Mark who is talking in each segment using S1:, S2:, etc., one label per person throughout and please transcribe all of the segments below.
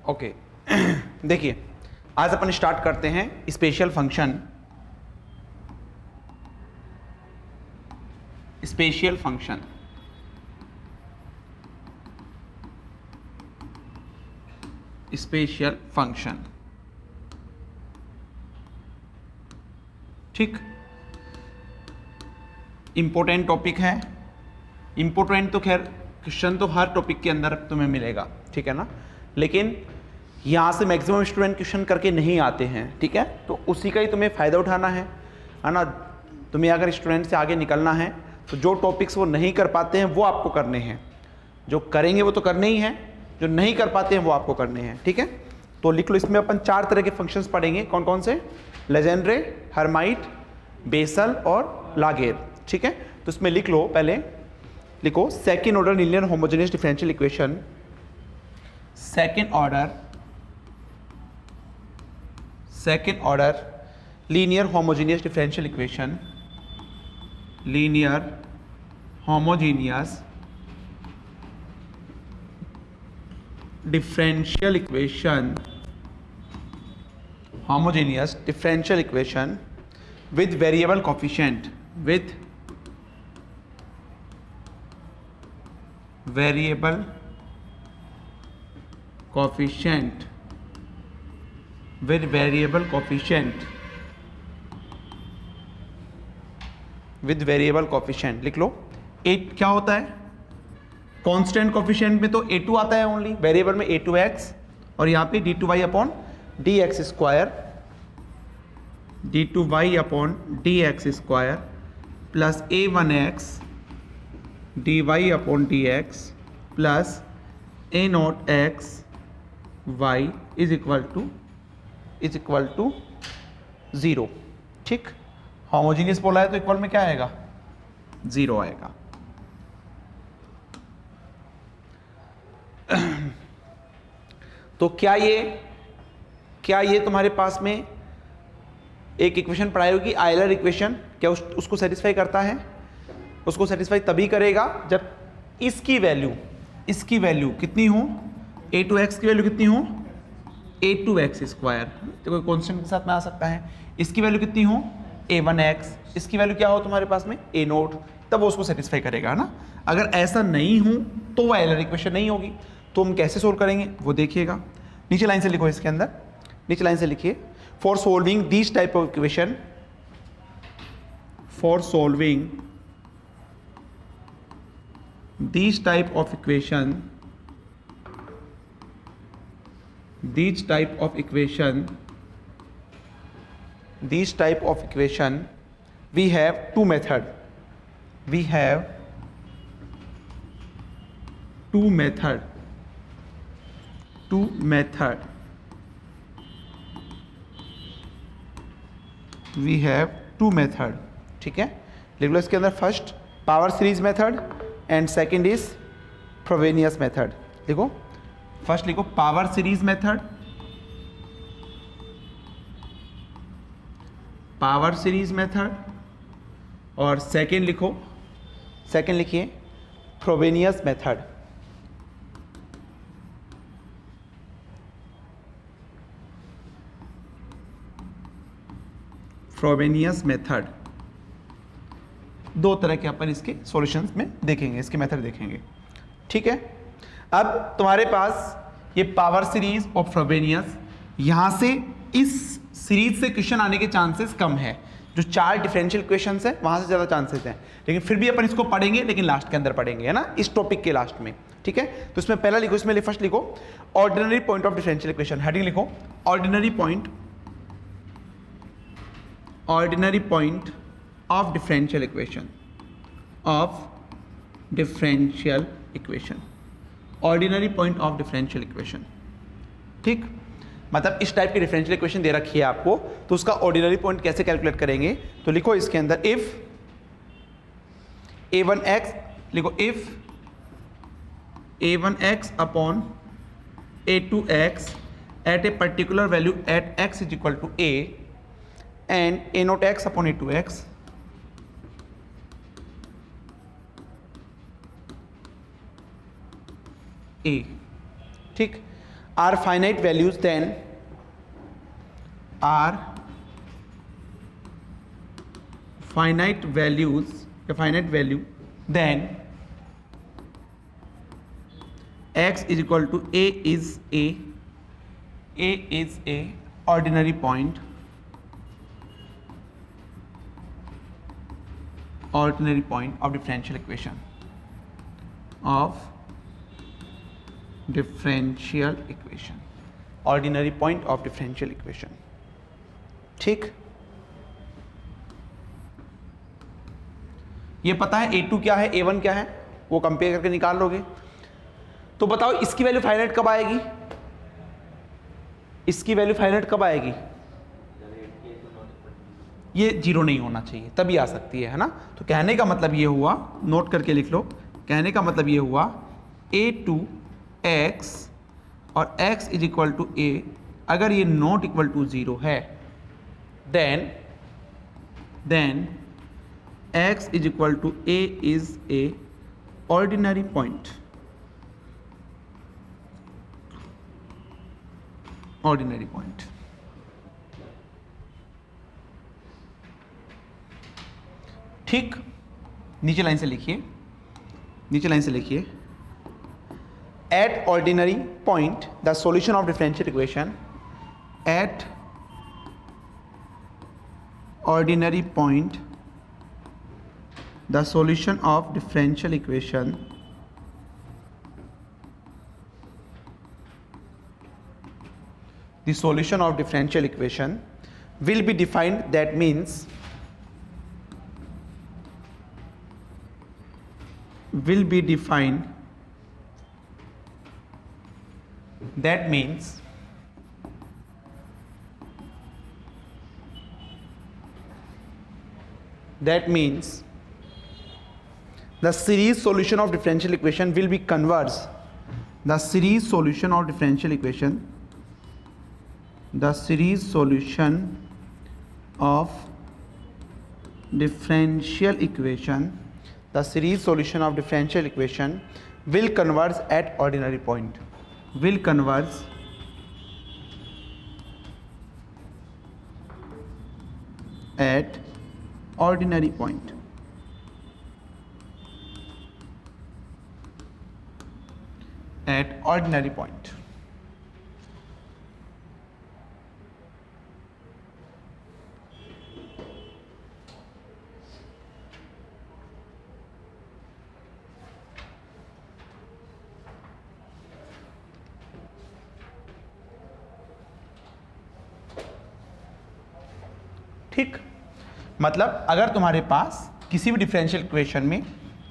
S1: Okay देखिए, आज अपन start करते हैं special function. Special function special function ठीक, इंपॉर्टेंट टॉपिक है। इंपॉर्टेंट तो खैर क्वेश्चन तो हर टॉपिक के अंदर तुम्हें मिलेगा, ठीक है ना, लेकिन यहाँ से मैक्सिमम स्टूडेंट क्वेश्चन करके नहीं आते हैं, ठीक है, तो उसी का ही तुम्हें फ़ायदा उठाना है ना। तुम्हें अगर स्टूडेंट से आगे निकलना है तो जो टॉपिक्स वो नहीं कर पाते हैं वो आपको करने हैं, जो करेंगे वो तो करने ही हैं, जो नहीं कर पाते हैं वो आपको करने हैं, ठीक है। तो लिख लो, इसमें अपन 4 तरह के फंक्शंस पढ़ेंगे। कौन कौन से? लेजेंड्रे, हर्माइट, बेसल और लागेर, ठीक है। तो इसमें लिख लो, पहले लिखो second order linear homogeneous differential equation. Second order linear homogeneous differential equation, linear homogeneous differential equation, homogeneous differential equation with variable coefficient, with variable coefficient, with variable coefficient, with variable coefficient। लिख लो, एक क्या होता है constant coefficient में तो a2 आता है only, variable में a2x और यहाँ पे d2y upon dx square, d2y upon dx square plus a1x dy upon dx plus a0x y is equal to 0, ठीक। होमोजीनियस बोला है तो इक्वल में क्या आएगा? 0 आएगा। तो क्या ये तुम्हारे पास में एक इक्वेशन पढ़ाई होगी आयलर इक्वेशन, क्या उसको सेटिस्फाई करता है? उसको सेटिस्फाई तभी करेगा जब इसकी वैल्यू कितनी हो? a2x की वैल्यू कितनी हो? a2x स्क्वायर, तो कोई कांस्टेंट के साथ में आ सकता है। इसकी वैल्यू कितनी हो? a1x, इसकी वैल्यू क्या हो तुम्हारे पास में? a0, तब वो उसको सेटिस्फाई करेगा ना। अगर ऐसा नहीं हो तो वो आयलर इक्वेशन नहीं होगी। तो हम कैसे सोल्व करेंगे वो देखिएगा। नीचे लाइन से लिखो, इसके अंदर नीचे लाइन से लिखिए, for solving this type of equation, for solving this type of equation, this type of equation we have two method, we have two method, we have two method, ठीक है। लिख लो इसके अंदर, first power series method and second is Frobenius method. लिखो, first लिखो power series method, और second लिखिए Frobenius method. दो तरह के अपन इसके सॉल्यूशंस में देखेंगे, इसके मेथड देखेंगे, ठीक है। अब तुम्हारे पास ये पावर सीरीज और फ्रोबेनियस, यहां से इस सीरीज से क्वेश्चन आने के चांसेस कम है। जो 4 डिफरेंशियल इक्वेशंस है वहां से ज़्यादा चांसेस हैं, लेकिन फिर भी अपन इसको पढ़ेंगे, लेकिन लास्ट के अंदर पढ़ेंगे, है ना, इस टॉपिक के लास्ट में, ठीक है। तो इसमें पहला लिखो, इसमें फर्स्ट लिखो ordinary point of differential equation. Heading लिखो ordinary point of differential equation, ordinary point of differential equation, ठीक। मतलब इस टाइप की डिफरेंशियल इक्वेशन दे रखी है आपको, तो उसका ऑर्डिनरी पॉइंट कैसे कैलकुलेट करेंगे? तो लिखो इसके अंदर इफ a1x, लिखो if a1x upon a2x at a particular value at x is equal to a and a0x upon a2x a, ठीक। are finite values, then are finite values, a finite value, then x is equal to a is a ordinary point of differential equation ordinary point of differential equation. ठीक, ये पता है a2 क्या है, a1 क्या है, वो कंपेयर करके निकाल लोगे। तो बताओ इसकी वैल्यू फाइनाइट कब आएगी, इसकी वैल्यू फाइनाइट कब आएगी, ये जीरो नहीं होना चाहिए तभी आ सकती है ना। तो कहने का मतलब ये हुआ, नोट करके लिख लो, कहने का मतलब ये हुआ a2x और x is equal to a, अगर ये नॉट इक्वल टू जीरो है then x is equal to a is a ordinary point, ठीक। नीचे लाइन से लिखिए, at ordinary point the solution of differential equation, at ordinary point the solution of differential equation will be defined, that means the series solution of differential equation will be converged, the series solution of differential equation will converge at ordinary point, at ordinary point. ठीक, मतलब अगर तुम्हारे पास किसी भी differential equation में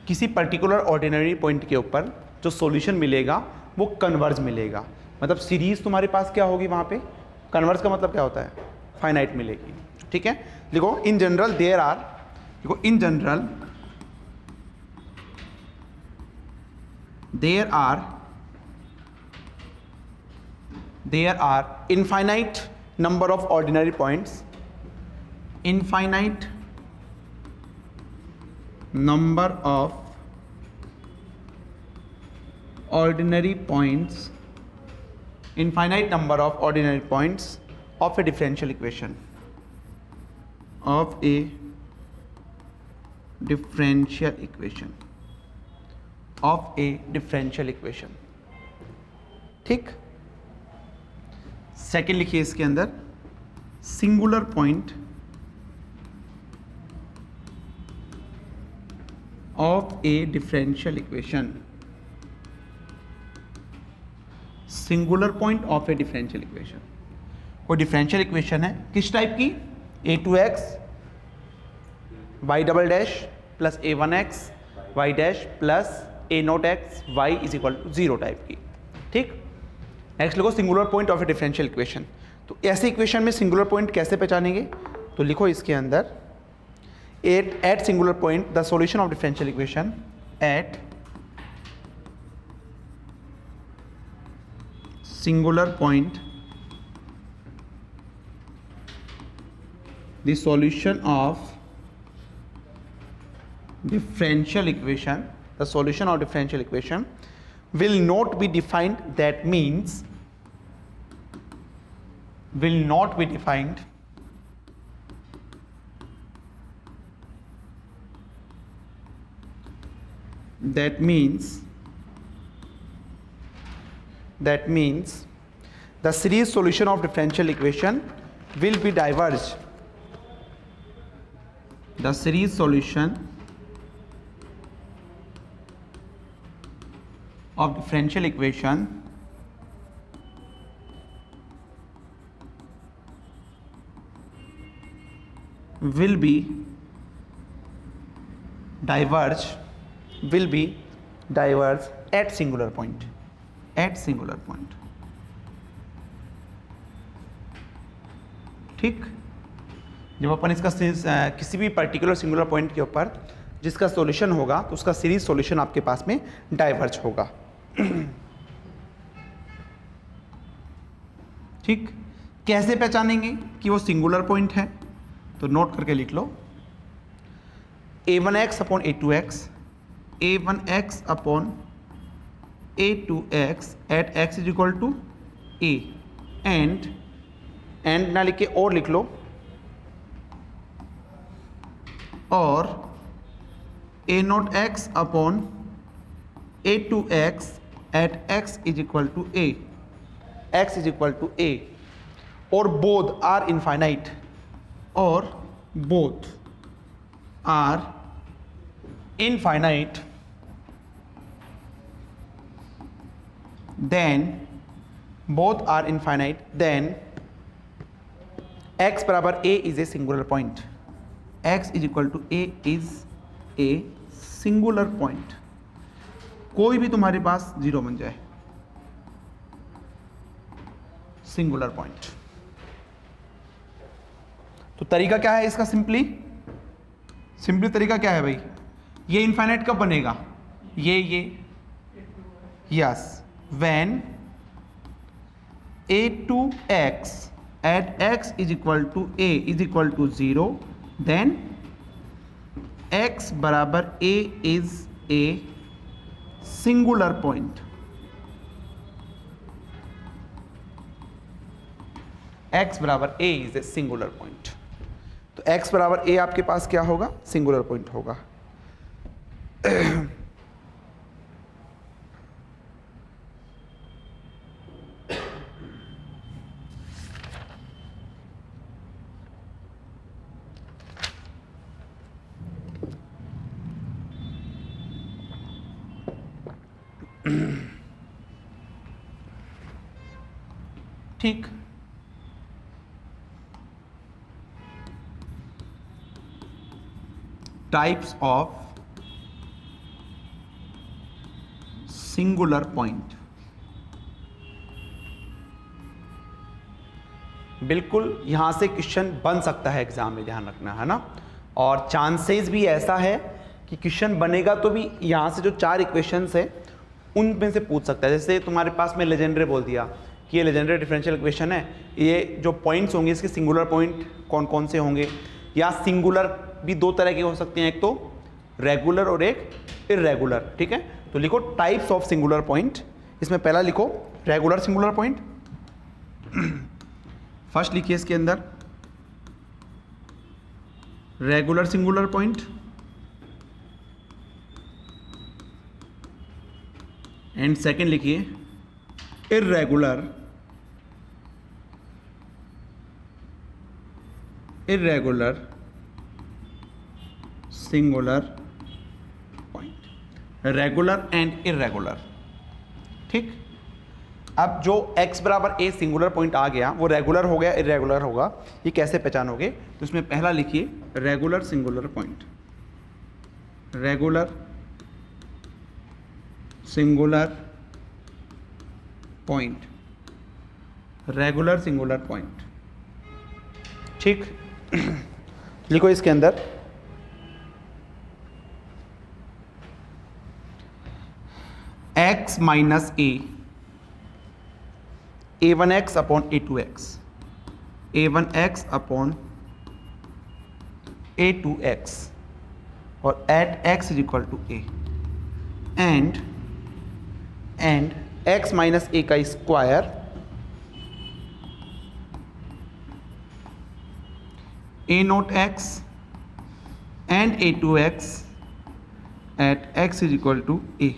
S1: किसी particular ordinary point के ऊपर जो सॉल्यूशन मिलेगा वो कन्वर्ज मिलेगा, मतलब सीरीज तुम्हारे पास क्या होगी वहाँ पे, कन्वर्ज का मतलब क्या होता है, फाइनाइट मिलेगी। ठीक है, देखो इन जनरल देयर आर, देखो in general there are infinite number of ordinary points, infinite number of ordinary points of a differential equation, ठीक। सेकेंड लिखिए इसके अंदर, singular point of a differential equation, singular point of a differential equation. कोई differential equation है किस type की, a2x y double dash plus a1x y dash plus a0x y is equal to 0 type की। ठीक, next लिखो singular point of a differential equation. तो ऐसे equation में सिंगुलर पॉइंट कैसे पहचानेंगे, तो लिखो इसके अंदर at singular point the solution of differential equation, at singular point the solution of differential equation will not be defined, that means will not be defined that means the series solution of differential equation will be diverged. The series solution of differential equation will be diverged at singular point. ठीक, जब अपन इसका किसी भी particular singular point के ऊपर जिसका solution होगा तो उसका सीरीज सॉल्यूशन आपके पास में डाइवर्ज होगा। ठीक, कैसे पहचानेंगे कि वो सिंगुलर पॉइंट है? तो नोट करके लिख लो, a1x upon a2x, a1x upon a2x at x is equal to a, and ना लिख के और लिख लो, और a0x upon a2x at x is equal to a, x is equal to a, और both are infinite, then x बराबर a is a singular point, x is equal to a is a singular point। कोई भी तुम्हारे पास zero बन जाए, singular point. तो तरीका क्या है इसका? सिंपली तरीका क्या है भाई? ये इनफाइनाइट कब बनेगा? ये yes, when a2x at x is equal to a is equal to 0, then x बराबर a is a singular point, x बराबर a is a singular point। तो x बराबर a आपके पास क्या होगा? सिंगुलर पॉइंट होगा। ठीक, टाइप्स ऑफ सिंगुलर पॉइंट। बिल्कुल यहां से क्वेश्चन बन सकता है एग्जाम में, ध्यान रखना है ना। और चांसेस भी ऐसा है कि क्वेश्चन बनेगा तो भी यहां से जो 4 इक्वेशंस है उनमें से पूछ सकता है। जैसे तुम्हारे पास में लेजेंडरे बोल दिया कि ये लेजेंडरे डिफरेंशियल इक्वेशन है, ये जो पॉइंट्स होंगे इसके सिंगुलर पॉइंट कौन कौन से होंगे, या सिंगुलर भी 2 तरह के हो सकते हैं, एक तो रेगुलर और एक इर्रेगुलर। ठीक है, तो लिखो टाइप्स ऑफ सिंगुलर पॉइंट। इसमें पहला लिखो रेगुलर सिंगुलर पॉइंट। फर्स्ट लिखिए इसके अंदर regular singular point, and second लिखिए irregular singular point, regular and irregular. ठीक, अब जो x बराबर a सिंगुलर पॉइंट आ गया वो रेगुलर हो गया, इर्रेगुलर होगा, ये कैसे पहचानोगे? तो इसमें पहला लिखिए regular singular point, regular singular point, regular singular point. ठीक, लिखो इसके अंदर x minus a1x upon a2x, a1x upon a2x, और at x is equal to a, and x minus a का square a naught x and a2x at x is equal to a.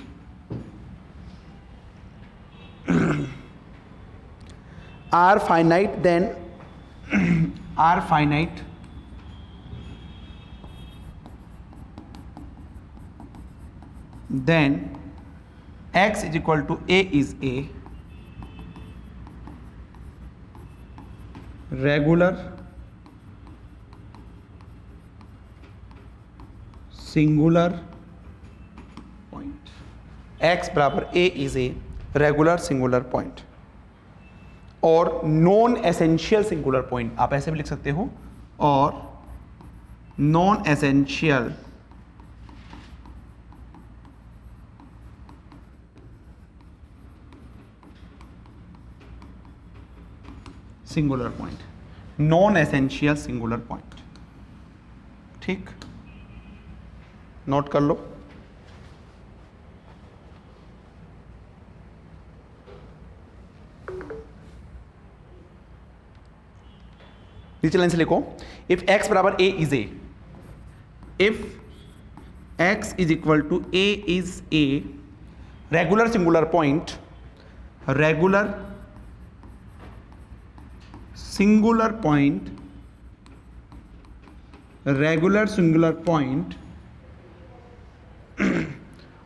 S1: are finite, then are finite, then x is equal to a is a regular singular point. x बराबर a is a regular singular point और non essential singular point, आप ऐसे भी लिख सकते हो, और non essential singular point, non essential singular point. ठीक, नोट कर लो. नीचे लाइन से लिखो, इफ x बराबर a is a, if x is equal to a is a regular singular point, regular singular point, regular singular point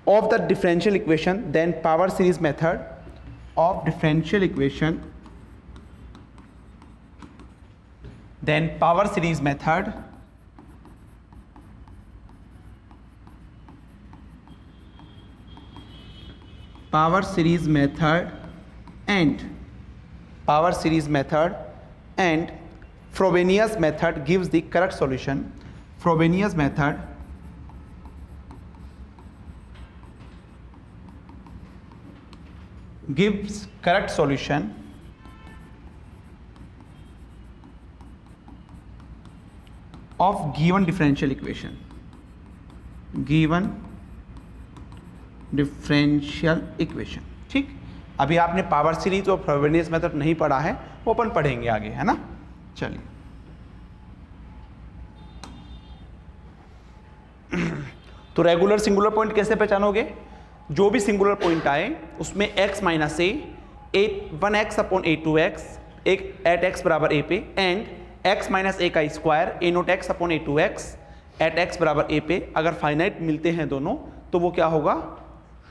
S1: of the differential equation, then power series method of differential equation, then power series method and Frobenius method gives the correct solution. Frobenius method gives correct solution of given differential equation. Given differential equation. ठीक, अभी आपने power series और Frobenius method नहीं पढ़ा है, वो अपन पढ़ेंगे आगे, है ना. चलिए, तो रेगुलर सिंगुलर पॉइंट कैसे पहचानोगे? जो भी सिंगुलर पॉइंट आए उसमें x minus a 1x upon a2x at x बराबर a पे, एंड x माइनस a का square a note x upon a2x at x बराबर a पे. अगर फाइनाइट मिलते हैं दोनों तो वो क्या होगा?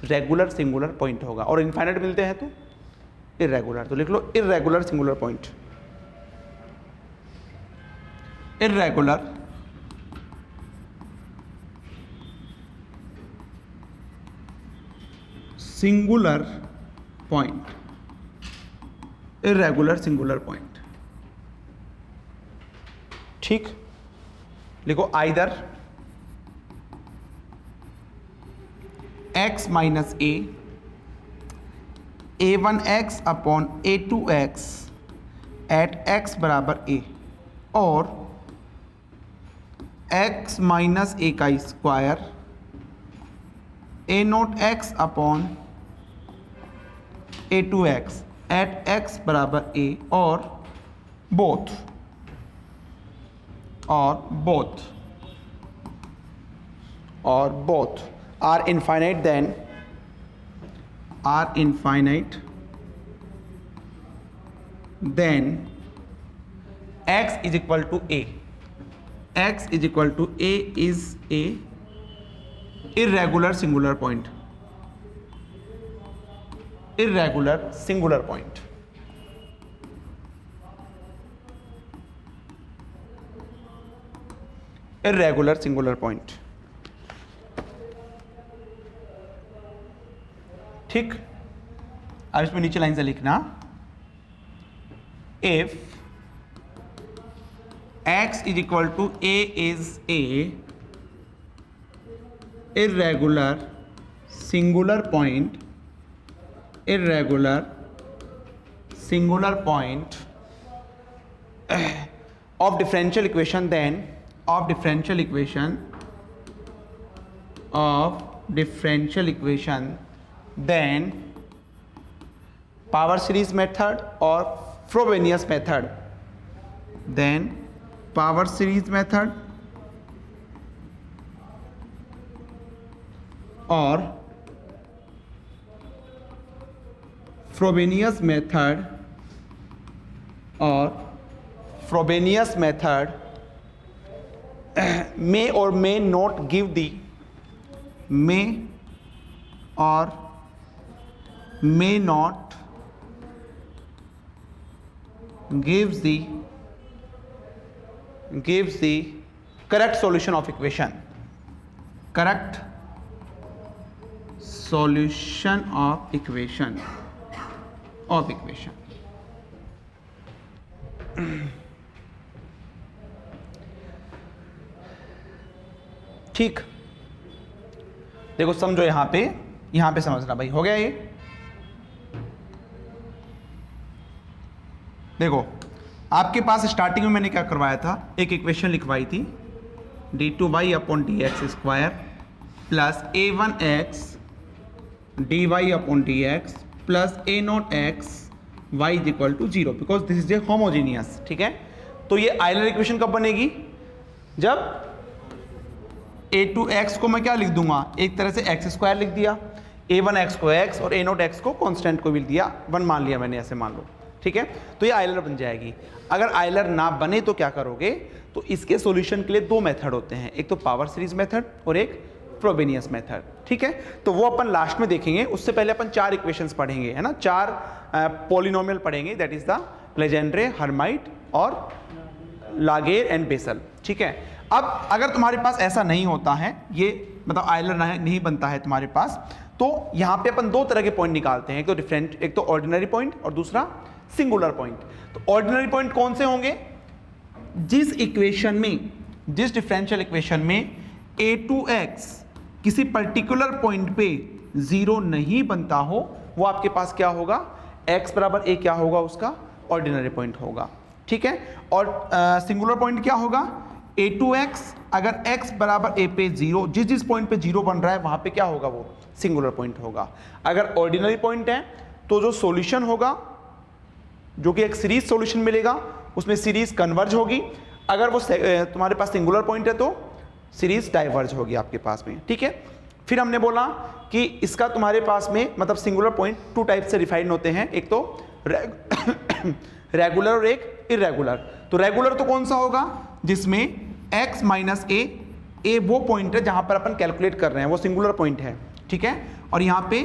S1: रेगुलर सिंगुलर पॉइंट होगा. और इनफाइनाइट मिलते हैं तो इरेगुलर. तो लिख लो irregular singular point. Irregular singular point, irregular singular point. ठीक, लिखो either x minus a1x upon a2x at x बराबर a, और x माइनस a का square a note x upon a2x at x बराबर a, और both are infinite, then x is equal to a. x is equal to a is a irregular singular point. Irregular singular point. Irregular singular point. ठीक, अब इसमें नीचे line से लिखना, if x is equal to a is a irregular singular point of differential equation, then then power series method or Frobenius method, then power series method और Frobenius method may or may not give the may or may not gives the correct solution of equation. Correct solution of equation. ठीक, देखो समझो यहां पे समझना भाई, हो गया ये। देखो आपके पास स्टार्टिंग में मैंने क्या करवाया था, एक इक्वेशन लिखवाई थी d2y upon dx square plus a1x dy upon dx plus a0x y is equal to 0 because this is a homogeneous. ठीक है, तो ये आयलर इक्वेशन कब बनेगी, जब a2x को मैं क्या लिख दूंगा, एक तरह से x स्क्वायर लिख दिया, a1x को x और a0x को कांस्टेंट को भी दिया, 1 मान लिया मैंने, ऐसे मान लो। ठीक है, तो ये आयलर बन जाएगी। अगर आयलर ना बने तो क्या करोगे, तो इसके सॉल्यूशन के लिए दो मेथड होते हैं, एक तो पावर सीरीज मेथड और एक फ्रोबेनियस मेथड। ठीक है, तो वो अपन लास्ट में देखेंगे, उससे पहले अपन 4 इक्वेशंस पढ़ेंगे, है ना, 4 पॉलिनोमियल पढ़ेंगे, that is the Legendre, Hermite और लागेर एंड बेसल। ठीक है, अब अगर तुम्हारे पास ऐसा नहीं होता है, ये मतलब आयलर नहीं बनता है तुम्हारे पास, तो यहां पे अपन 2 तरह के पॉइंट निकालते हैं, एक तो डिफरेंट, एक तो ऑर्डिनरी पॉइंट और दूसरा सिंगुलर पॉइंट। तो ऑर्डिनरी पॉइंट कौन से होंगे, जिस इक्वेशन में, जिस डिफरेंशियल इक्वेशन में a2x किसी पर्टिकुलर पॉइंट पे 0 नहीं बनता हो, वो आपके पास क्या होगा, x बराबर a क्या होगा, उसका ऑर्डिनरी पॉइंट होगा। ठीक है, और सिंगुलर पॉइंट क्या होगा, a2x अगर x बराबर a पे 0, जिस पॉइंट पे 0 बन रहा है वहां पे क्या होगा, वो सिंगुलर पॉइंट होगा। अगर ऑर्डिनरी पॉइंट है तो जो सॉल्यूशन होगा, जो कि एक सीरीज सॉल्यूशन मिलेगा, उसमें सीरीज कन्वर्ज होगी। अगर वो तुम्हारे पास सिंगुलर पॉइंट है तो सीरीज डाइवर्ज होगी आपके पास में। ठीक है, फिर हमने बोला कि इसका तुम्हारे पास में मतलब सिंगुलर पॉइंट 2 टाइप से डिफाइन होते हैं, एक तो रेगुलर और एक इरेगुलर। तो रेगुलर तो कौन सा होगा, जिसमें x माइनस a वो पॉइंट है जहां पर अपन कैलकुलेट कर रहे हैं, वो सिंगुलर पॉइंट है। ठीक है, और यहां पे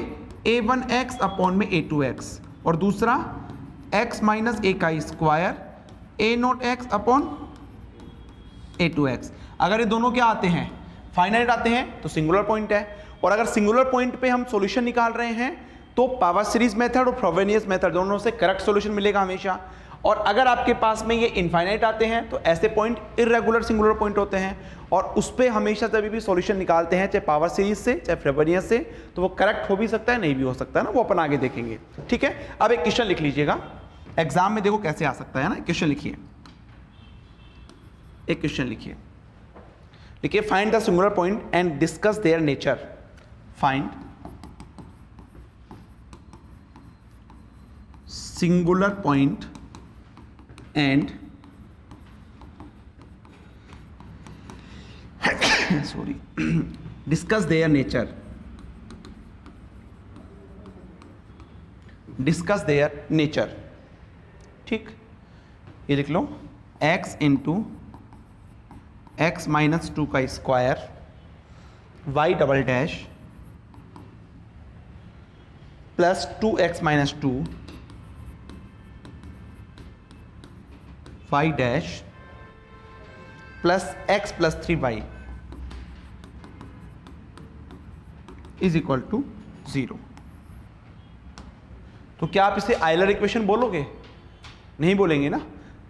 S1: a1x अपॉन में a2x, और दूसरा x माइनस a का स्क्वायर a0x अपॉन a2x। अगर ये दोनों क्या आते हैं, फाइनाइट आते हैं, तो सिंगुलर पॉइंट है। और अगर सिंगुलर पॉइंट पे हम सॉल्यूशन निकाल रहे हैं तो पावर सीरीज मेथड और फ्रोबेनियस मेथड दोनों से करेक्ट सॉल्यूशन मिलेगा हमेशा। और अगर आपके पास में ये इनफाइनाइट आते हैं तो ऐसे पॉइंट इरेगुलर सिंगुलर पॉइंट होते हैं, और उस पर हमेशा जब भी सॉल्यूशन निकालते हैं, चाहे पावर सीरीज से चाहे फ्रोबेनियस से, तो वो करेक्ट हो भी सकता है, नहीं भी हो सकता है ना, वो अपन आगे देखेंगे। ठीक है, अब एक क्वेश्चन लिख लीजिएगा, एग्जाम में देखो कैसे आ सकता है ना। क्वेश्चन लिखिए, एक क्वेश्चन लिखिए, find the singular point and discuss their nature. Find singular point and sorry discuss their nature. Discuss their nature. ठीक, ये लिख लो, x इंटू x माइनस 2 का square y double dash plus 2x minus 2 y dash plus x plus 3y is equal to 0। तो क्या आप इसे Euler equation बोलोगे, नहीं बोलेंगे ना।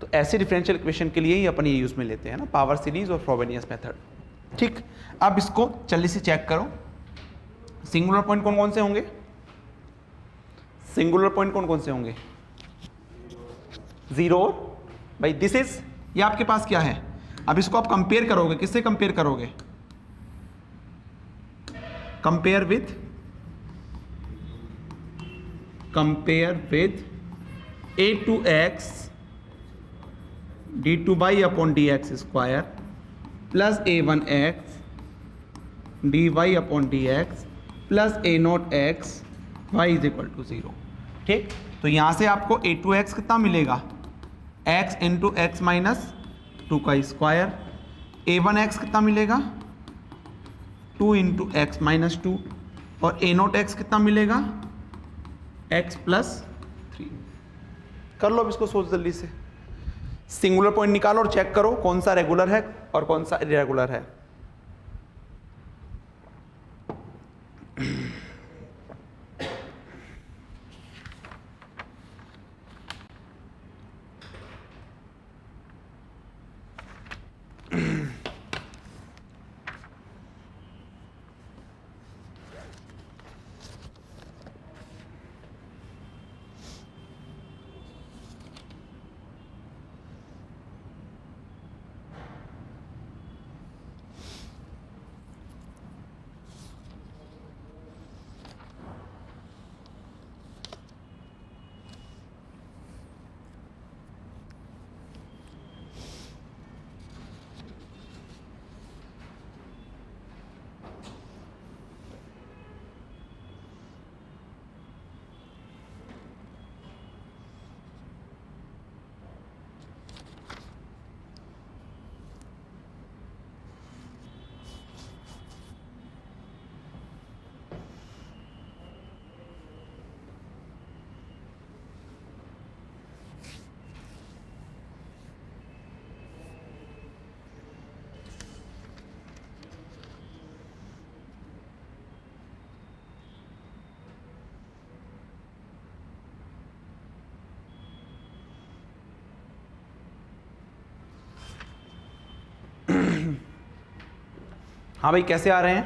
S1: तो ऐसे डिफरेंशियल इक्वेशन के लिए ही अपन ये यूज में लेते हैं ना, पावर सीरीज और फ्रोबेनियस मेथड। ठीक, अब इसको जल्दी से चेक करो, सिंगुलर पॉइंट कौन कौन से होंगे, सिंगुलर पॉइंट कौन कौन से होंगे, 0 भाई, दिस इज, ये आपके पास क्या है। अब इसको आप कंपेयर करोगे, किससे कंपेयर करोगे, compare with a2x d two by upon d x square plus a1x d y upon d x plus a not x y is equal to 0। ठीक, तो यहाँ से आपको a2x कितना मिलेगा, x इंटू एक्स माइनस 2 का स्क्वायर, a1x कितना मिलेगा 2 इंटू एक्स माइनस 2, और ए नॉट एक्स कितना मिलेगा x प्लस 3। कर लो अब इसको सोच जल्दी से, सिंगुलर पॉइंट निकालो और चेक करो कौन सा रेगुलर है और कौन सा इरेगुलर है। हाँ भाई, कैसे आ रहे हैं?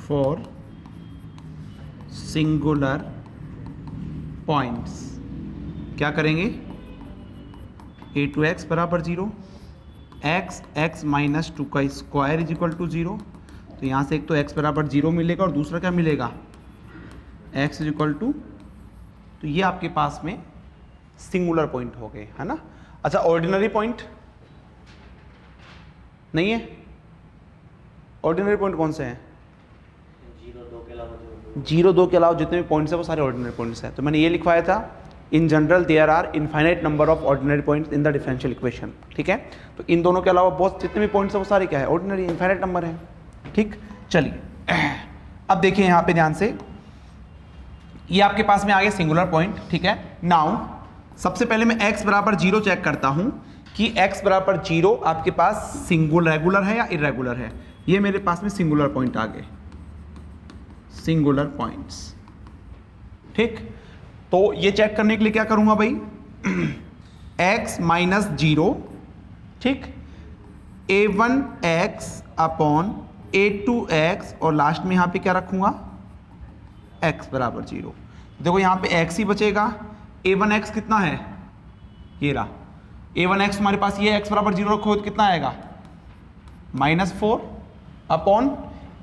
S1: फॉर सिंगुलर पॉइंट्स क्या करेंगे, a2x बराबर 0, x माइनस 2 का स्क्वायर इज इक्वल टू 0। तो यहाँ से एक तो x बराबर 0 मिलेगा और दूसरा क्या मिलेगा, x इज इक्वल टू, तो ये आपके पास में सिंगुलर पॉइंट हो गए, है ना। अच्छा, ऑर्डिनरी पॉइंट नहीं है? ऑर्डिनरी पॉइंट कौन से हैं? 0, 2 के अलावा जितने भी पॉइंट्स हैं वो सारे ऑर्डिनरी पॉइंट्स हैं। तो मैंने ये लिखवाया था, in general there are infinite number of ordinary points in the differential equation. ठीक है, तो इन दोनों के अलावा बहुत जितने भी पॉइंट्स हैं वो सारे क्या है, ऑर्डिनरी, इनफाइनाइट नंबर है। ठीक, चलिए अब देखिए यहाँ पे ध्यान से, ये आपके पास में आ गया सिंगुलर पॉइंट। ठीक है, नाउ सबसे पहले मैं x बराबर 0 चेक करता हूं कि x बराबर 0 आपके पास सिंगुलर रेगुलर है या इरेगुलर है। ये मेरे पास में सिंगुलर पॉइंट आ गए, सिंगुलर पॉइंट्स। ठीक, तो ये चेक करने के लिए क्या करूंगा भाई, x माइनस 0, ठीक, a1x अपॉन a2x, और लास्ट में यहां पे क्या रखूंगा, x बराबर 0। देखो यहाँ पे x ही बचेगा, a1x कितना है, ये रहा a1x हमारे पास, ये x बराबर 0 रखो तो कितना आएगा, -4 अपॉन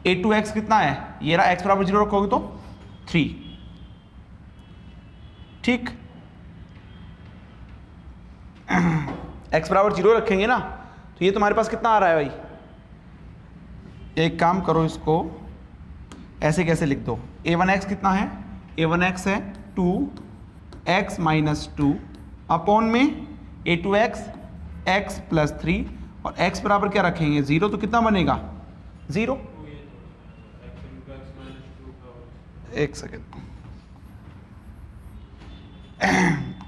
S1: a2x कितना है, ये रहा x बराबर 0 रखोगे तो 3। ठीक, x बराबर 0 रखेंगे ना, तो ये तुम्हारे पास कितना आ रहा है भाई, एक काम करो, इसको ऐसे कैसे लिख दो, a1x कितना है, a1x है 2x माइनस 2 अपॉन में a2x x प्लस 3, और x बराबर क्या रखेंगे 0, तो कितना बनेगा 0। एक सेकेंड,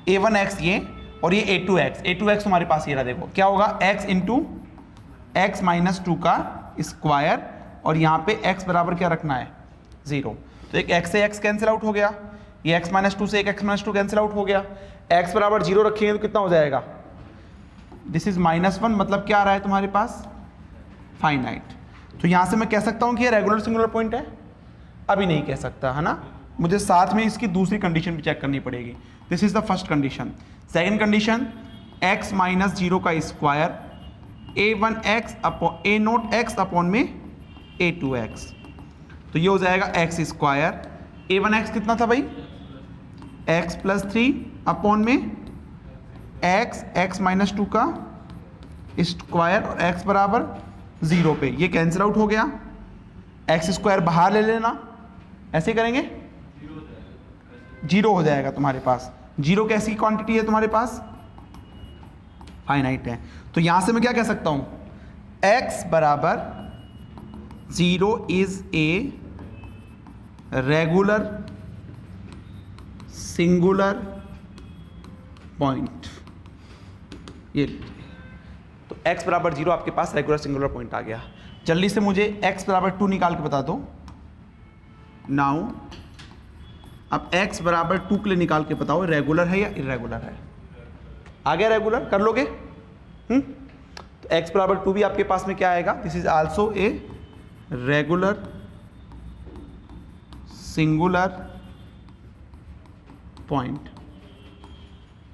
S1: a1x ये, और ये a2x हमारे पास ये रहा, देखो क्या होगा, x इंटू एक्स माइनस 2 का स्क्वायर, और यहाँ पे x बराबर क्या रखना है 0। तो एक x से x कैंसिल आउट हो गया, ये x माइनस 2 से एक x माइनस 2 कैंसिल आउट हो गया, x बराबर 0 रखेंगे तो कितना हो जाएगा, दिस इज -1, मतलब क्या आ रहा है तुम्हारे पास, फाइनाइट। तो यहाँ से मैं कह सकता हूँ कि ये रेगुलर सिंगुलर पॉइंट है, अभी नहीं कह सकता, है ना, मुझे साथ में इसकी दूसरी कंडीशन भी चेक करनी पड़ेगी। This is the first condition. Second condition, x minus 0 का स्क्वायर a1x अपॉन ए नोट एक्स अपॉन में a2x, तो ये हो जाएगा एक्स स्क्वायर। a1x कितना था भाई, x प्लस 3 अपॉन में x माइनस 2 का स्क्वायर और x बराबर 0 पे, ये कैंसिल आउट हो गया। एक्स स्क्वायर बाहर ले लेना, ऐसे करेंगे 0 हो जाएगा तुम्हारे पास। 0 कैसी क्वांटिटी है तुम्हारे पास, फाइनाइट है। तो यहां से मैं क्या कह सकता हूं, x बराबर 0 is a regular singular point. ये तो x बराबर 0 आपके पास रेगुलर सिंगुलर पॉइंट आ गया। जल्दी से मुझे x बराबर 2 निकाल के बता दो। नाउ अब x बराबर 2 के लिए निकाल के बताओ रेगुलर है या इरेगुलर है। आ गया रेगुलर, कर लोगे? तो x बराबर 2 भी आपके पास में क्या आएगा, this is also a regular singular point,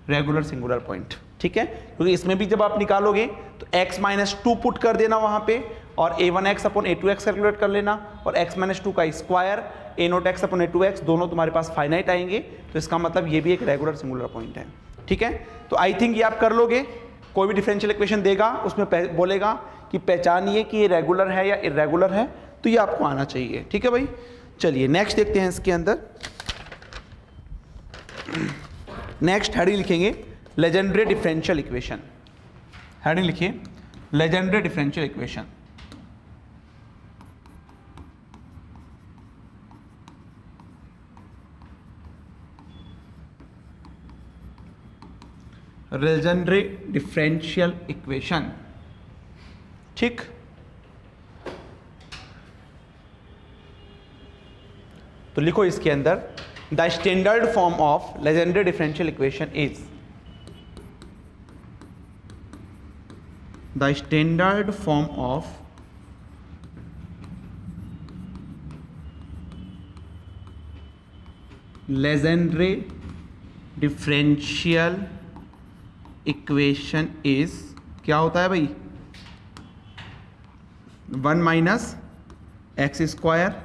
S1: regular singular point, ठीक है। क्योंकि इसमें भी जब आप निकालोगे तो x माइनस 2 पुट कर देना वहां पे, और a1x अपॉन a2x कैलकुलेट कर लेना, और x माइनस 2 का square a note x upon a2x दोनों तुम्हारे पास फाइनाइट आएंगे। तो इसका मतलब ये भी एक रेगुलर सिंगुलर पॉइंट है, ठीक है। तो आई थिंक ये आप कर लोगे। कोई भी डिफरेंशियल इक्वेशन देगा उसमें बोलेगा कि पहचानिए कि ये रेगुलर है या इरेगुलर है, तो ये आपको आना चाहिए, ठीक है भाई। चलिए नेक्स्ट देखते हैं इसके अंदर। नेक्स्ट हेडिंग लिखेंगे लेजेंडरी डिफरेंशियल इक्वेशन। हेडिंग लिखिए legendary differential equation. Legendary differential equation, ठीक। तो लिखो इसके अंदर the standard form of Legendre differential equation is, the standard form of Legendre differential equation is, क्या होता है भाई, 1 minus x square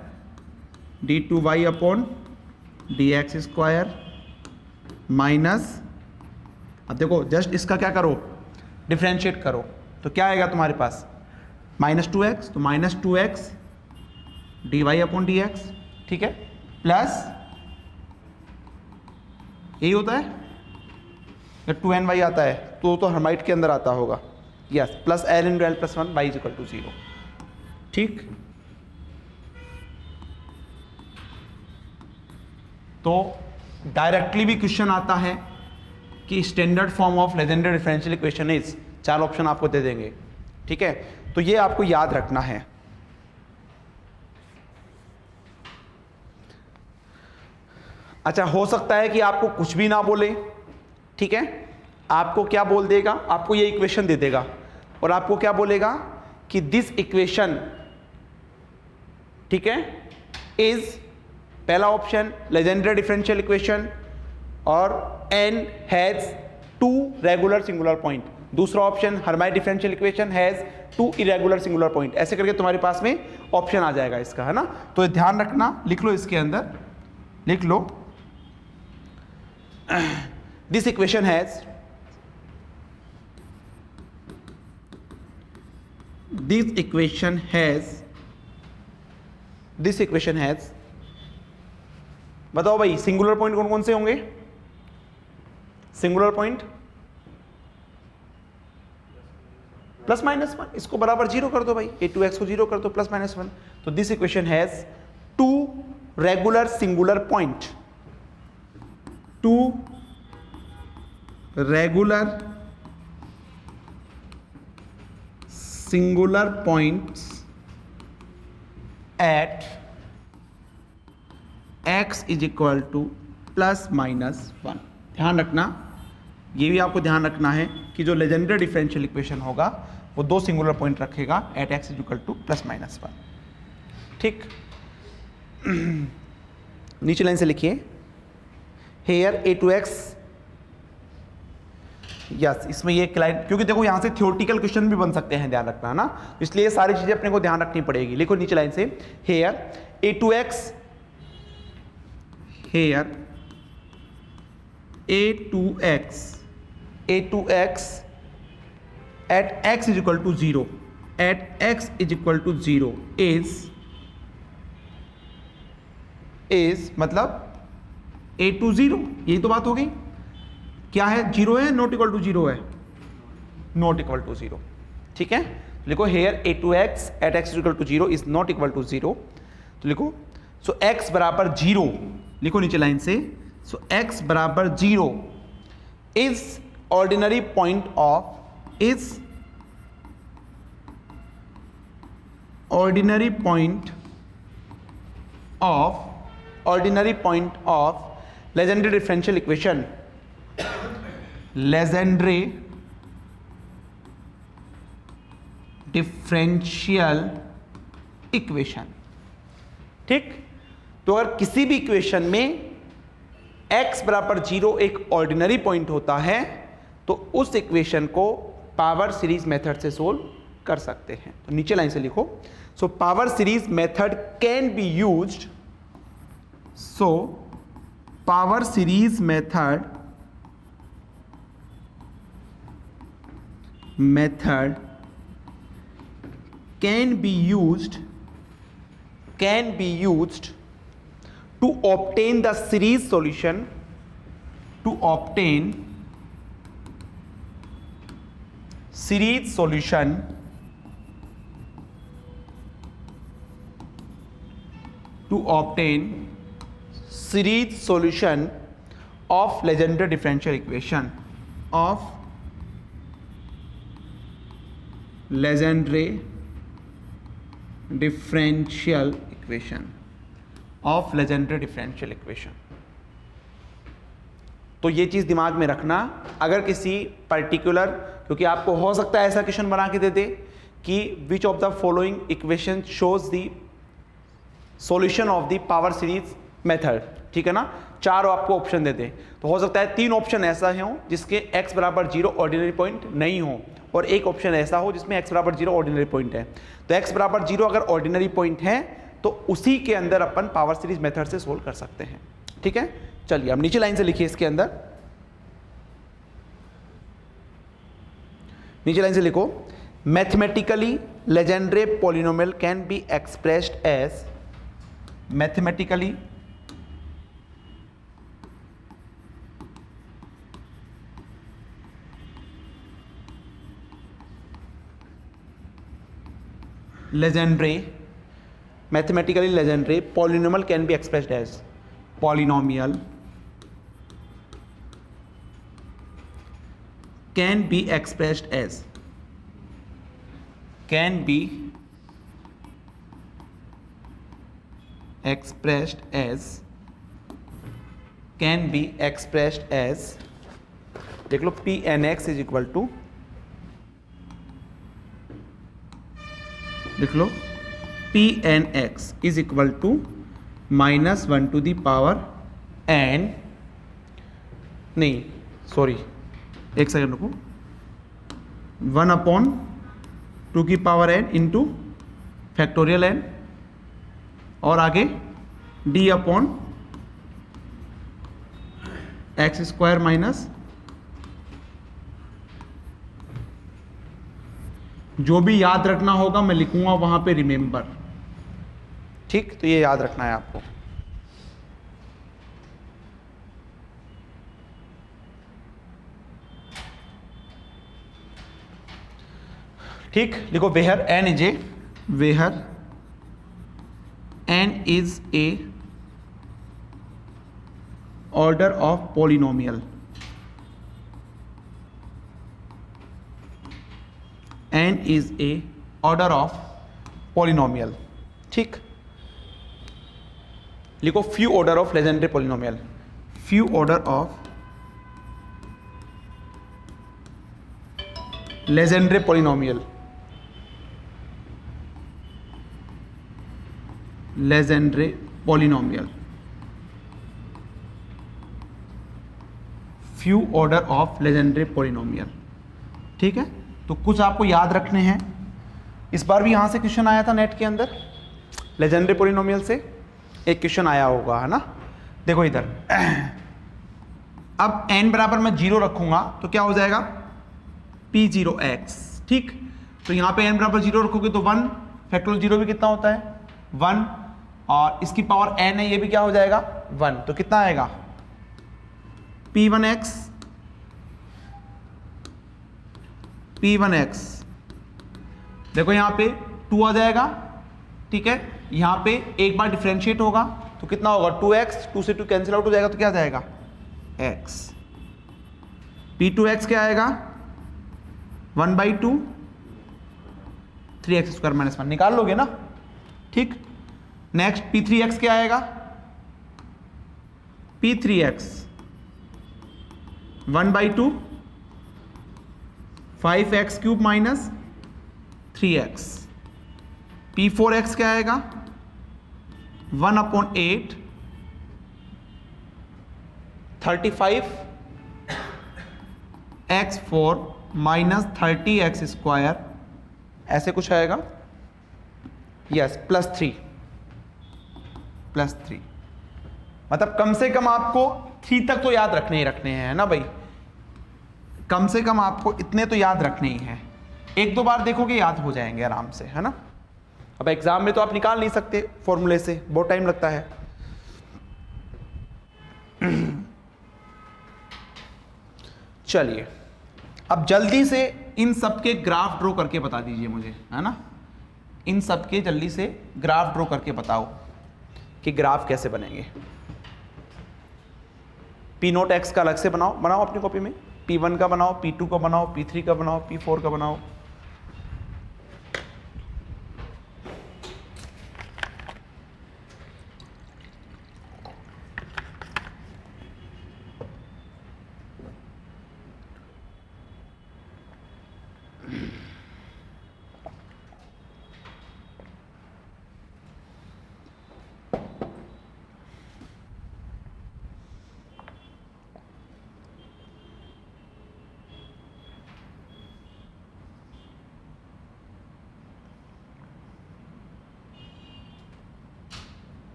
S1: d2y upon dx square minus, अब देखो जस्ट इसका क्या करो, डिफरेंशिएट करो, तो क्या आएगा तुम्हारे पास -2x, तो -2x dy अपॉन dx, ठीक है, प्लस यही होता है या 2ny आता है, तो हर्माइट के अंदर आता होगा, yes, plus l into l plus 1 y is equal to 0, ठीक। तो डायरेक्टली भी क्वेश्चन आता है कि standard form of Legendre differential equation is, 4 option आपको दे देंगे, ठीक है। तो ये आपको याद रखना है। अच्छा, हो सकता है कि आपको कुछ भी ना बोले, ठीक है, आपको क्या बोल देगा, आपको ये इक्वेशन दे देगा और आपको क्या बोलेगा कि दिस इक्वेशन, ठीक है, इज, पहला ऑप्शन लेजेंडरी डिफरेंशियल इक्वेशन और n has 2 regular singular point, दूसरा option Hermite differential equation has 2 irregular singular point, ऐसे करके तुम्हारे पास में ऑप्शन आ जाएगा इसका, है ना। तो ध्यान रखना, लिख लो इसके अंदर, लिख लो this equation has, this equation has, बताओ भाई सिंगुलर पॉइंट कौन कौन से होंगे, सिंगुलर पॉइंट प्लस माइनस 1, इसको बराबर 0 कर दो भाई, a2x को 0 कर दो, प्लस माइनस 1। तो this equation has 2 regular singular point, 2 regular singular points at x is equal to plus minus 1। ध्यान रखना, ये भी आपको ध्यान रखना है कि जो लेजेंडरी डिफरेंशियल इक्वेशन होगा वो 2 सिंगुलर पॉइंट रखेगा at x is equal to plus minus 1, ठीक। नीचे लाइन से लिखिए हेयर a2x यस, इसमें ये क्लाइंट, क्योंकि देखो यहाँ से थ्योरेटिकल क्वेश्चन भी बन सकते हैं, ध्यान रखना है ना, इसलिए ये सारी चीजें अपने को ध्यान रखनी पड़ेगी। लिखो नीचे लाइन से, here a2x, here a2x at x is equal to 0, at x is equal to 0 is मतलब a to 0, यही तो बात हो गई। क्या है, 0 है, नॉट इक्वल टू 0 है, नॉट इक्वल टू 0, ठीक है। लिखो hair a2x at x is equal to 0 is not equal to 0, तो लिखो सो x बराबर 0, लिखो नीचे लाइन से, सो x बराबर 0 is ordinary point of, is ordinary point of Legendre differential equation, Legendre differential equation, ठीक। तो अगर किसी भी इक्वेशन में x बराबर 0 एक ऑर्डिनरी पॉइंट होता है तो उस इक्वेशन को पावर सीरीज मेथड से सोल्व कर सकते हैं। तो नीचे लाइन से लिखो, so power series method can be used, so power series method can be used to obtain the series solution, to obtain series solution of Legendre differential equation, of Legendre differential equation, of Legendre differential equation। तो ये चीज दिमाग में रखना, अगर किसी particular, क्योंकि आपको हो सकता है ऐसा क्वेश्चन बना के दे दे कि which of the following equation shows the solution of the power series method, ठीक है ना, 4 आपको ऑप्शन दे दे, तो हो सकता है 3 ऑप्शन ऐसा हो जिसके x बराबर 0 ऑर्डिनरी पॉइंट नहीं हो, और एक ऑप्शन ऐसा हो जिसमें x बराबर 0 ऑर्डिनरी पॉइंट है। तो x बराबर 0 अगर ऑर्डिनरी पॉइंट है तो उसी के अंदर अपन पावर सीरीज मेथड से सोल्व कर सकते हैं, ठीक है। चलिए अब नीचे लाइन से लिखिए, इसके अंदर नीचे लाइन से लिखो, mathematically Legendre polynomial can be expressed as, mathematically Legendre polynomial can be expressed as, polynomial can be expressed as, can be expressed as, देख लो p n x is equal to, लिख लो P N x is equal to -1 to the power n, नहीं sorry एक second रुको, 1/2 की power n into factorial n, और आगे d/x² minus जो भी याद रखना होगा मैं लिखूंगा वहां पे रिमेंबर, ठीक। तो ये याद रखना है आपको, ठीक। लिखो where n is a order of polynomial, n is a order of polynomial, ठीक। लिखो few order of Legendre polynomial, few order of Legendre polynomial, few few order of legendary polynomial. ठीक है, तो कुछ आपको याद रखने हैं। इस बार भी यहाँ से क्वेश्चन आया था नेट के अंदर, लेजेंडरी पोलिनोमियल से एक क्वेश्चन आया होगा, है ना। देखो इधर अब n बराबर मैं 0 रखूंगा तो क्या हो जाएगा, P0x। ठीक, तो यहाँ पे n बराबर 0 रखोगे तो 1, फैक्टोरियल 0 भी कितना होता है 1, और इसकी पावर n है, ये भी क्या हो जाएगा 1, तो कितना आएगा P1x। देखो यहाँ पे 2 आ जाएगा, ठीक है, यहाँ पे एक बार डिफरेंशिएट होगा तो कितना होगा 2x, 2 से 2 कैंसिल आउट हो जाएगा तो क्या आ जाएगा x। P2x क्या आएगा 1/2, 3x स्क्वायर माइनस 1 निकाल लोगे ना। ठीक, नेक्स्ट P3x क्या आएगा, P3x 1/2, 5x cube minus 3x। P4x क्या आएगा 1/8, 35x4 माइनस 30x स्क्वायर, ऐसे कुछ आएगा, यस +3। मतलब कम से कम आपको 3 तक तो याद रखने ही रखने हैं, है ना भाई, कम से कम आपको इतने तो याद रखने ही हैं। एक दो बार देखोगे याद हो जाएंगे आराम से, है ना। अब एग्जाम में तो आप निकाल नहीं सकते फॉर्मूले से, बहुत टाइम लगता है। चलिए अब जल्दी से इन सब के ग्राफ ड्रॉ करके बता दीजिए मुझे, है ना। इन सब के जल्दी से ग्राफ ड्रॉ करके बताओ कि ग्राफ कैसे बनेंगे। P0x का अलग से बनाओ अपनी कॉपी में, P1 का बनाओ, P2 का बनाओ, P3 का बनाओ, P4 का बनाओ।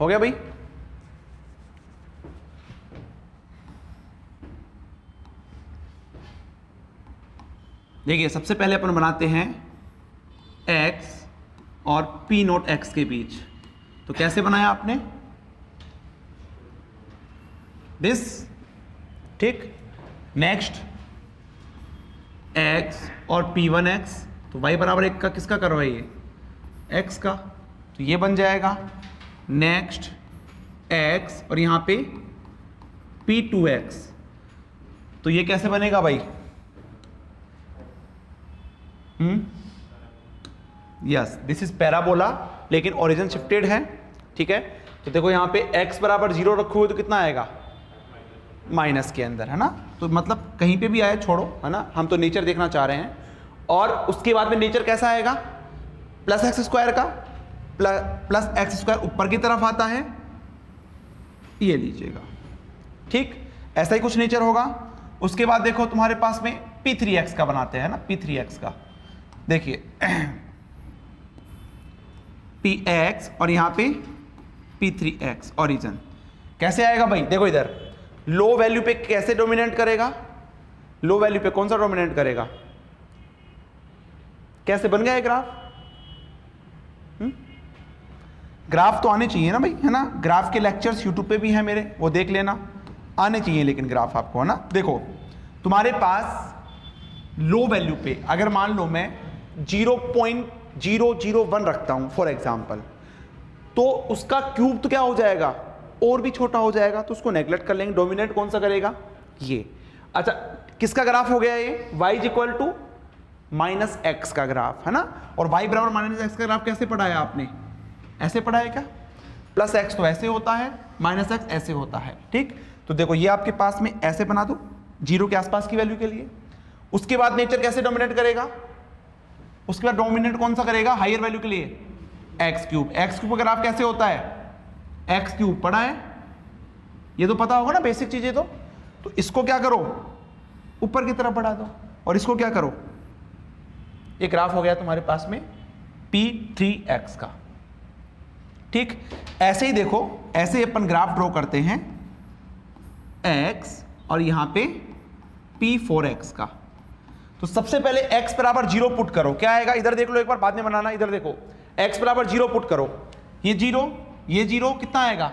S1: हो गया भाई। देखिए सबसे पहले अपन बनाते हैं x और P0x के बीच, तो कैसे बनाया आपने दिस। ठीक, नेक्स्ट x और P1x, तो y बराबर 1 का किसका करवाइए x का, तो ये बन जाएगा। नेक्स्ट x और यहाँ पे P2x, तो ये कैसे बनेगा भाई, यस दिस इज पैराबोला, लेकिन ओरिजिन शिफ्टेड है। ठीक है, तो देखो यहाँ पे x बराबर 0 रखोगे तो कितना आएगा माइनस के अंदर, है ना। तो मतलब कहीं पे भी आए छोड़ो, है ना, हम तो नेचर देखना चाह रहे हैं। और उसके बाद में नेचर कैसा आएगा, प्लस एक्स स्क्वायर का, प्लस एक्स स्क्वायर ऊपर की तरफ आता है, ये लीजिएगा। ठीक, ऐसा ही कुछ नेचर होगा। उसके बाद देखो तुम्हारे पास में P3x का बनाते हैं ना, P3x का देखिए Px और यहाँ पे P3x ओरिजिन कैसे आएगा भाई, देखो इधर लो वैल्यू पे कैसे डोमिनेट करेगा, लो वैल्यू पे कौन सा डोमिनेट करेगा, कैसे बन गया ये ग्राफ। ग्राफ तो आने चाहिए ना भाई, है ना। ग्राफ के लेक्चर्स यूट्यूब पे भी हैं मेरे, वो देख लेना, आने चाहिए लेकिन ग्राफ आपको, है ना। देखो तुम्हारे पास लो वैल्यू पे अगर मान लो मैं 0.001 रखता हूं फॉर एग्जांपल, तो उसका क्यूब तो क्या हो जाएगा, और भी छोटा हो जाएगा, तो उसको नेगलेक्ट कर लेंगे। डोमिनेट कौन सा करेगा, ये। अच्छा, किसका ग्राफ हो गया ये, y equal to minus x का ग्राफ, है ना। और y बराबर माइनस एक्स का ग्राफ कैसे पढ़ाया आपने, ऐसे पढ़ाया क्या, प्लस एक्स तो ऐसे होता है, माइनस एक्स ऐसे होता है, ठीक। तो देखो ये आपके पास में ऐसे बना दो 0 के आसपास की वैल्यू के लिए। उसके बाद नेचर कैसे डोमिनेट करेगा, उसके बाद डोमिनेट कौन सा करेगा, हायर वैल्यू के लिए एक्स क्यूब। एक्स क्यूब का ग्राफ कैसे होता है, एक्स क्यूब पढ़ा है, ये तो पता होगा ना बेसिक चीजें। तो इसको क्या करो, ऊपर की तरफ बढ़ा दो, और इसको क्या करो, ये ग्राफ हो गया तुम्हारे पास में P3x का, ठीक। ऐसे ही देखो, ऐसे अपन ग्राफ ड्रॉ करते हैं x और यहां पे P4x का। तो सबसे पहले x बराबर 0 पुट करो, क्या आएगा, इधर देख लो एक बार, बाद में बनाना, इधर देखो, x बराबर 0 पुट करो, ये 0, ये 0, कितना आएगा,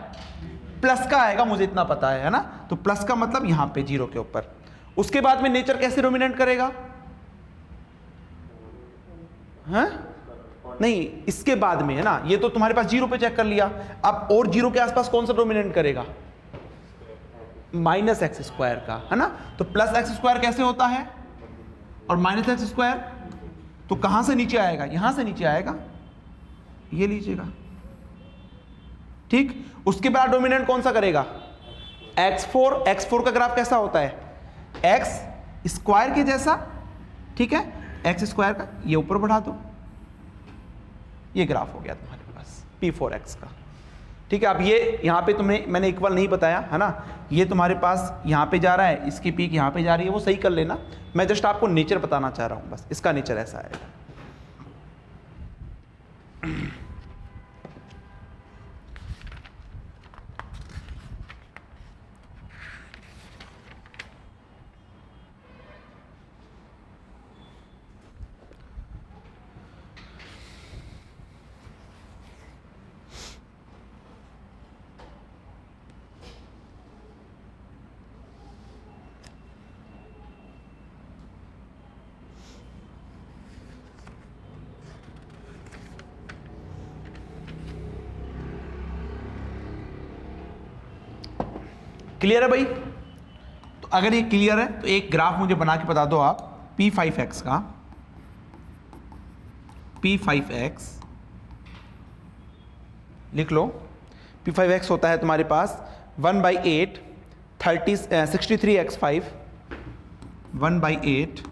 S1: प्लस का आएगा, मुझे इतना पता है ना। तो प्लस का मतलब यहां पे 0 के ऊपर। उसके बाद में नेचर कैसे डोमिनेट करेगा, हाँ नहीं, इसके बाद में, है ना। ये तो तुम्हारे पास 0 पे चेक कर लिया, अब और 0 के आसपास कौन सा डोमिनेट करेगा, माइनस एक्स स्क्वायर का, है ना। तो प्लस एक्स स्क्वायर कैसे होता है, और माइनस एक्स स्क्वायर, तो कहां से नीचे आएगा, यहां से नीचे आएगा, ये लीजिएगा, ठीक। उसके बाद डोमिनेंट कौन सा करेगा, x4। x4 का ग्राफ कैसा होता है, एक्स स्क्वायर के जैसा, ठीक है, एक्स स्क्वायर का, ये ऊपर बढ़ा दो, ये ग्राफ हो गया तुम्हारे पास P4x का, ठीक है। अब ये यहां पे मैंने इक्वल नहीं बताया, है ना, ये तुम्हारे पास यहां पे जा रहा है, इसकी पीक यहां पे जा रही है, वो सही कर लेना। मैं जस्ट आपको नेचर बताना चाह रहा हूं, बस इसका नेचर ऐसा है। क्लियर है भाई। तो अगर ये क्लियर है तो एक ग्राफ मुझे बना के बता दो आप P5x का, P5x लिख लो। P5x होता है तुम्हारे पास 1/8 63x5, 1/8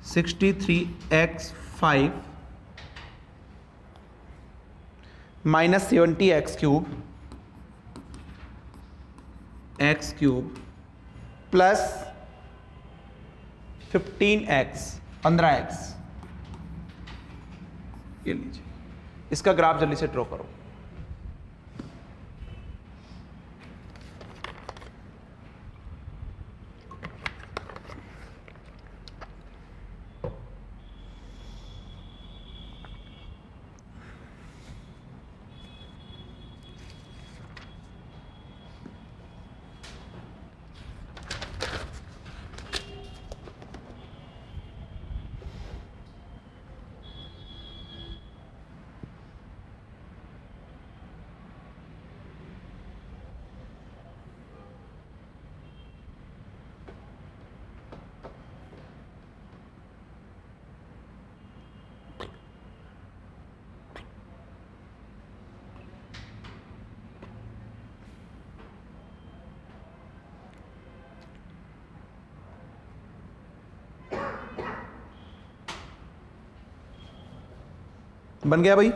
S1: 63x5 minus 70x cube, x cube plus 15x 15x, ये लीजिए। इसका ग्राफ जल्दी से ड्रॉ करो। बन गया भाई।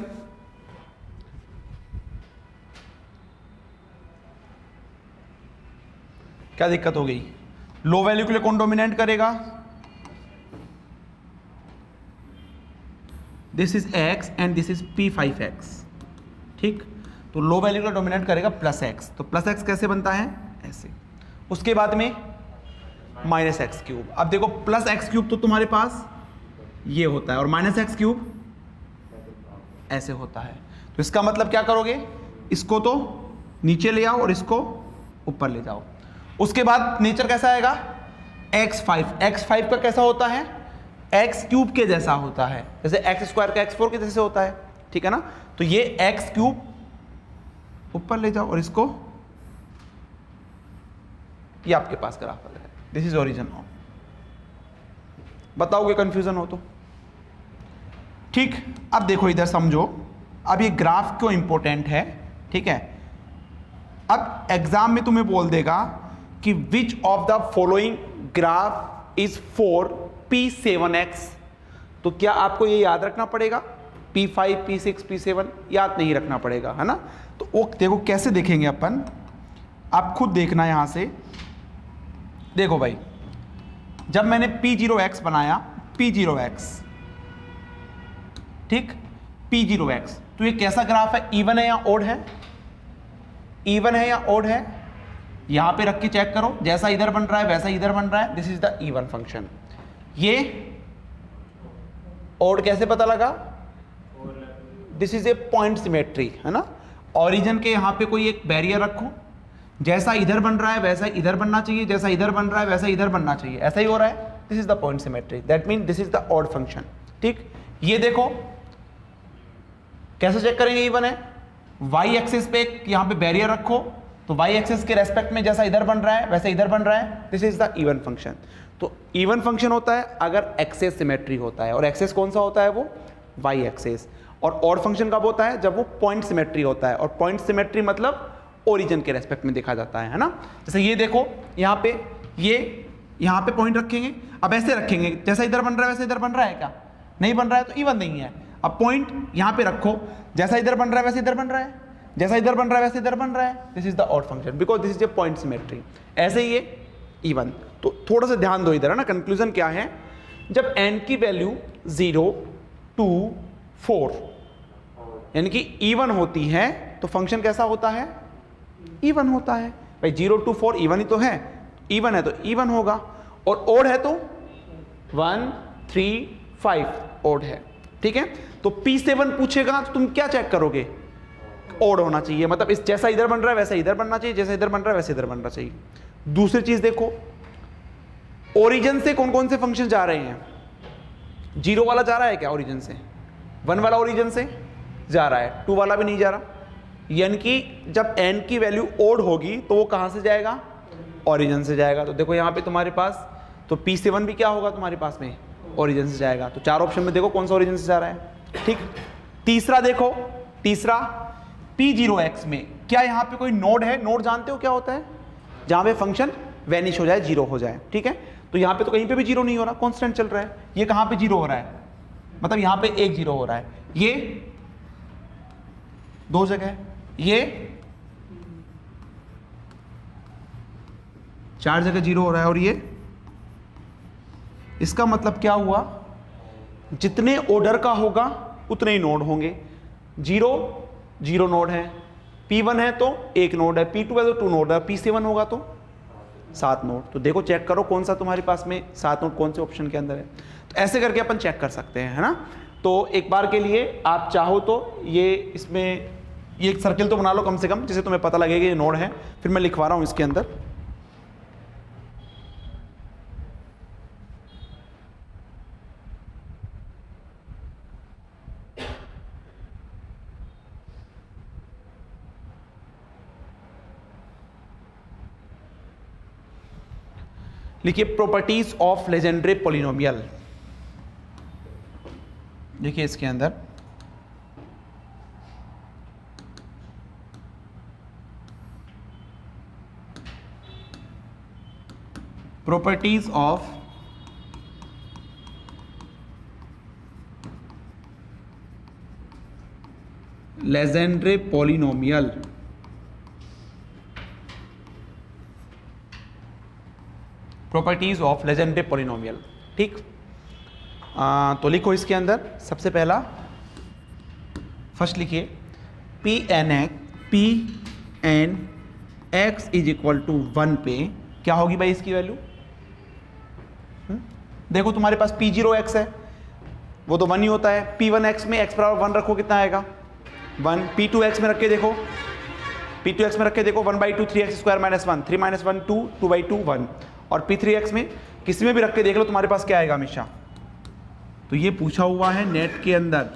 S1: क्या दिक्कत हो गई, लो वैल्यू के लिए कौन डोमिनेट करेगा, this is x and this is P5x, ठीक। तो लो वैल्यू का डोमिनेट करेगा प्लस एक्स, तो प्लस एक्स कैसे बनता है, ऐसे। उसके बाद में माइनस एक्स क्यूब। अब देखो प्लस एक्स क्यूब तो तुम्हारे पास ये होता है, और माइनस एक्स क्यूब ऐसे होता है। तो इसका मतलब क्या करोगे, इसको तो नीचे ले आओ और इसको ऊपर ले जाओ। उसके बाद नेचर कैसा आएगा, x5 का कैसा होता है, एक्स क्यूब के जैसा होता है, जैसे एक्स स्क्वायर का x4 के जैसे होता है, ठीक है ना। तो ये एक्स क्यूब ऊपर ले जाओ और इसको, ये आपके पास ग्राफ आ रहा है, दिस इज ओरिजिन ऑफ। बताओगे कंफ्यूजन हो तो, ठीक। अब देखो इधर समझो, अब ये ग्राफ क्यों इंपॉर्टेंट है, ठीक है। अब एग्जाम में तुम्हें बोल देगा कि which of the following graph is for P7x, तो क्या आपको ये याद रखना पड़ेगा, P5 P6 P7 याद नहीं रखना पड़ेगा, है ना। तो वो देखो कैसे देखेंगे अपन, आप खुद देखना यहां से। देखो भाई, जब मैंने P0x बनाया, P0x, ठीक, P0x, तो ये कैसा ग्राफ है, इवन है या ओड है, इवन है या ओड है, यहां पे रख के चेक करो, जैसा इधर बन रहा है वैसा इधर बन रहा है, this is the even function. ये ओड कैसे पता लगा, this is A point symmetry, है ना। ओरिजिन के यहां पे कोई एक बैरियर रखो, जैसा इधर बन रहा है वैसा इधर बनना चाहिए, जैसा इधर बन रहा है वैसा इधर बनना चाहिए, ऐसा ही हो रहा है, this is the point symmetry, that mean this is the odd function, ठीक। ये देखो कैसे चेक करेंगे इवन है, वाई एक्सिस पे यहां पे बैरियर रखो, तो वाई एक्सिस के रेस्पेक्ट में जैसा इधर बन रहा है वैसा इधर बन रहा है, this is the even function. तो इवन फंक्शन होता है अगर एक्सेस सिमेट्री होता है, और एक्सेस कौन सा होता है, वो वाई एक्सेस। और ऑड फंक्शन कब होता है, जब वो पॉइंट सिमेट्री होता है, और पॉइंट सिमेट्री मतलब ओरिजिन के रेस्पेक्ट में देखा जाता है ना। जैसे ये देखो यहाँ पे, ये यहाँ पे पॉइंट रखेंगे, अब ऐसे रखेंगे, जैसा इधर बन रहा है वैसा इधर बन रहा है क्या, नहीं बन रहा है, तो इवन नहीं है। अब पॉइंट यहाँ पे रखो, जैसा इधर बन रहा है वैसे इधर बन रहा है, जैसा इधर बन रहा है वैसे इधर बन रहा है, this is the odd function because this is A point symmetry. ऐसे ही ये इवन। तो थोड़ा सा ध्यान दो इधर, है ना। कंक्लूजन क्या है, जब n की वैल्यू 0 2 4 यानी कि इवन होती है, तो फंक्शन कैसा होता है, इवन होता है। भाई 0 2 4 इवन ही तो है, इवन है तो इवन होगा, और ओड है तो 1 3 5 ओड है, ठीक है। तो P7 पूछेगा तो तुम क्या चेक करोगे, ओड होना चाहिए, मतलब इस जैसा इधर बन रहा है वैसा इधर बनना चाहिए, जैसा इधर बन रहा है वैसे इधर बनना चाहिए। दूसरी चीज देखो, ओरिजिन से कौन कौन से फंक्शन जा रहे हैं, 0 वाला जा रहा है क्या ओरिजिन से, 1 वाला ओरिजिन से जा रहा है, 2 वाला भी नहीं जा रहा, यानी कि जब n की वैल्यू ओड होगी तो वो कहां से जाएगा, ओरिजिन से जाएगा। तो देखो यहां पे तुम्हारे पास, तो P7 भी क्या होगा तुम्हारे पास में, ओरिजिन से जाएगा। तो 4 ऑप्शन में देखो कौन सा ओरिजिन से जा रहा है, ठीक। तीसरा देखो, तीसरा P0x में क्या यहाँ पे कोई नोड है, नोड जानते हो क्या होता है, जहां पे फंक्शन वैनिश हो जाए, 0 हो जाए, ठीक है। तो यहाँ पे तो कहीं पे भी 0 नहीं हो रहा, कांस्टेंट चल रहा है। ये कहां पे 0 हो रहा है, मतलब यहाँ पे एक 0 हो रहा है, ये 2 जगह, ये 4 जगह 0 हो रहा है, और ये, इसका मतलब क्या हुआ, जितने ऑर्डर का होगा उतने ही नोड होंगे। 0 नोड है, P1 है तो 1 नोड है, P2 है तो 2 नोड है, P7 होगा तो 7 नोड। तो देखो चेक करो कौन सा तुम्हारे पास में 7 नोड कौन से ऑप्शन के अंदर है। तो ऐसे करके अपन चेक कर सकते हैं, है ना। तो एक बार के लिए आप चाहो तो ये इसमें ये एक सर्किल तो बना लो कम से कम, जिससे तुम्हें पता लगेगा ये नोड है। फिर मैं लिखवा रहा हूं इसके अंदर, लिखिए प्रॉपर्टीज ऑफ लेजेंडरी पॉलिनोमियल। देखिए इसके अंदर properties of Legendre polynomial. Properties of Legendre polynomial, ठीक। तो लिखो इसके अंदर सबसे पहला, फर्स्ट लिखिए Pn x is equal to 1 पे क्या होगी भाई इसकी वैल्यू। देखो तुम्हारे पास P0x है, वो तो 1 ही होता है। P1x में x बराबर 1 रखो, कितना आएगा 1। P2x में रख के देखो, P2x में रख के देखो 1/2 3x स्क्वायर माइनस 1, 3 माइनस 1 2, 2/2 1। और P3x में किसी में भी रख के देख लो, तुम्हारे पास क्या आएगा हमेशा। तो ये पूछा हुआ है नेट के अंदर,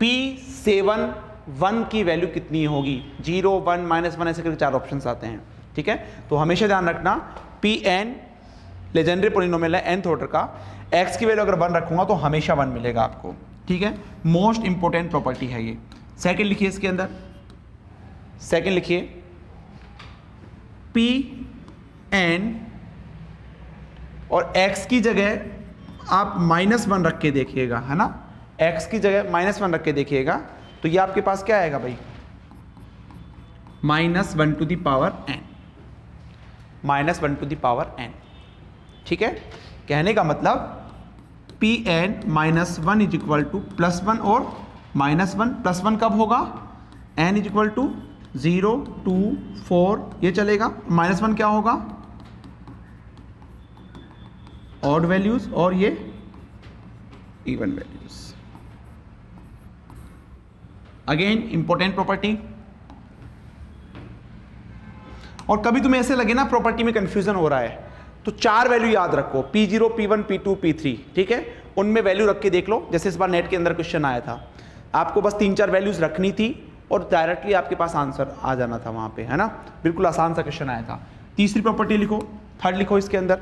S1: P7 1 की वैल्यू कितनी होगी, 0 1 -1 ऐसे करके 4 ऑप्शंस आते हैं, ठीक है। तो हमेशा ध्यान रखना Pn लेजेंडरी पॉलिनोमियल है nth ऑर्डर का, x की वैल्यू अगर 1 रखूंगा तो हमेशा 1 मिलेगा आपको, ठीक है। मोस्ट इंपॉर्टेंट प्रॉपर्टी है ये। सेकंड लिखिए इसके अंदर, सेकंड लिखिए Pn और x की जगह आप -1 रख के देखिएगा, है ना, x की जगह -1 रख के देखिएगा, तो ये आपके पास क्या आएगा भाई, -1 to the power n, -1 to the power n, ठीक है। कहने का मतलब Pn -1 इज इक्वल टू +1 और -1, +1 कब होगा, n इज इक्वल टू 0 2 4 ये चलेगा, -1 क्या होगा ऑड वैल्यूज और ये even values. Again important property. और कभी तुम्हें ऐसे लगे ना प्रॉपर्टी में कंफ्यूजन हो रहा है, तो 4 वैल्यू याद रखो, P0 P1 P2 P3, ठीक है, उनमें वैल्यू रख के देख लो। जैसे इस बार नेट के अंदर क्वेश्चन आया था, आपको बस 3-4 वैल्यूज रखनी थी और डायरेक्टली आपके पास आंसर आ जाना था वहां पे, है ना, बिल्कुल आसान सा क्वेश्चन आया था। तीसरी प्रॉपर्टी लिखो, थर्ड लिखो इसके अंदर,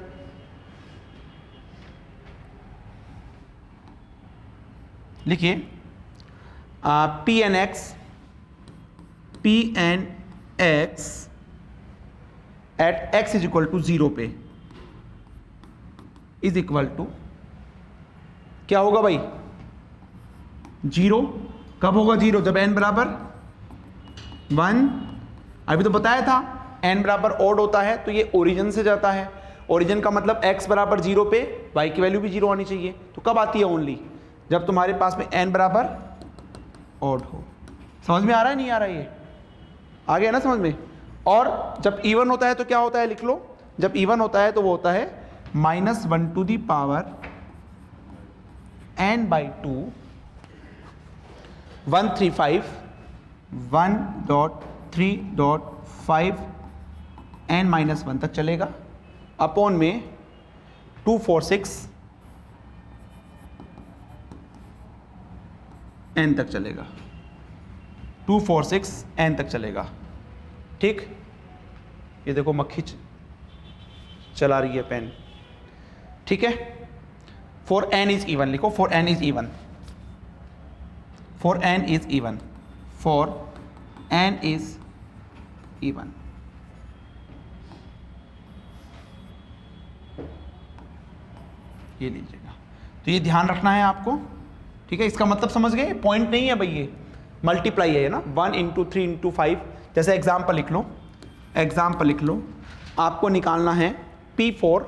S1: लिखिए Pnx at x is equal to 0 पे इज इक्वल टू क्या होगा भाई 0। कब होगा 0, जब n बराबर 1। अभी तो बताया था n बराबर ऑड होता है तो ये ओरिजिन से जाता है, ओरिजिन का मतलब x बराबर 0 पे y की वैल्यू भी 0 आनी चाहिए। तो कब आती है ओनली, जब तुम्हारे पास में n बराबर ऑड हो। समझ में आ रहा है नहीं आ रहा है, ये आ गया ना समझ में। और जब इवन होता है तो क्या होता है, लिख लो, जब इवन होता है तो वो होता है -1 to the power n/2 135 1.3.5 n-1 तक चलेगा, अपॉन में 246 n तक चलेगा, 246 n तक चलेगा, ठीक। ये देखो मक्खी चला रही है पेन, ठीक है। फॉर n इज इवन लिखो, for n is even, for n is even, for n is even. ये लीजिएगा, तो ये ध्यान रखना है आपको, ठीक है। इसका मतलब समझ गए, पॉइंट नहीं है भाई, ये मल्टीप्लाई है ना, 1 × 3 × 5। जैसे एग्जाम्पल लिख लो, एग्जाम्पल लिख लो, आपको निकालना है P4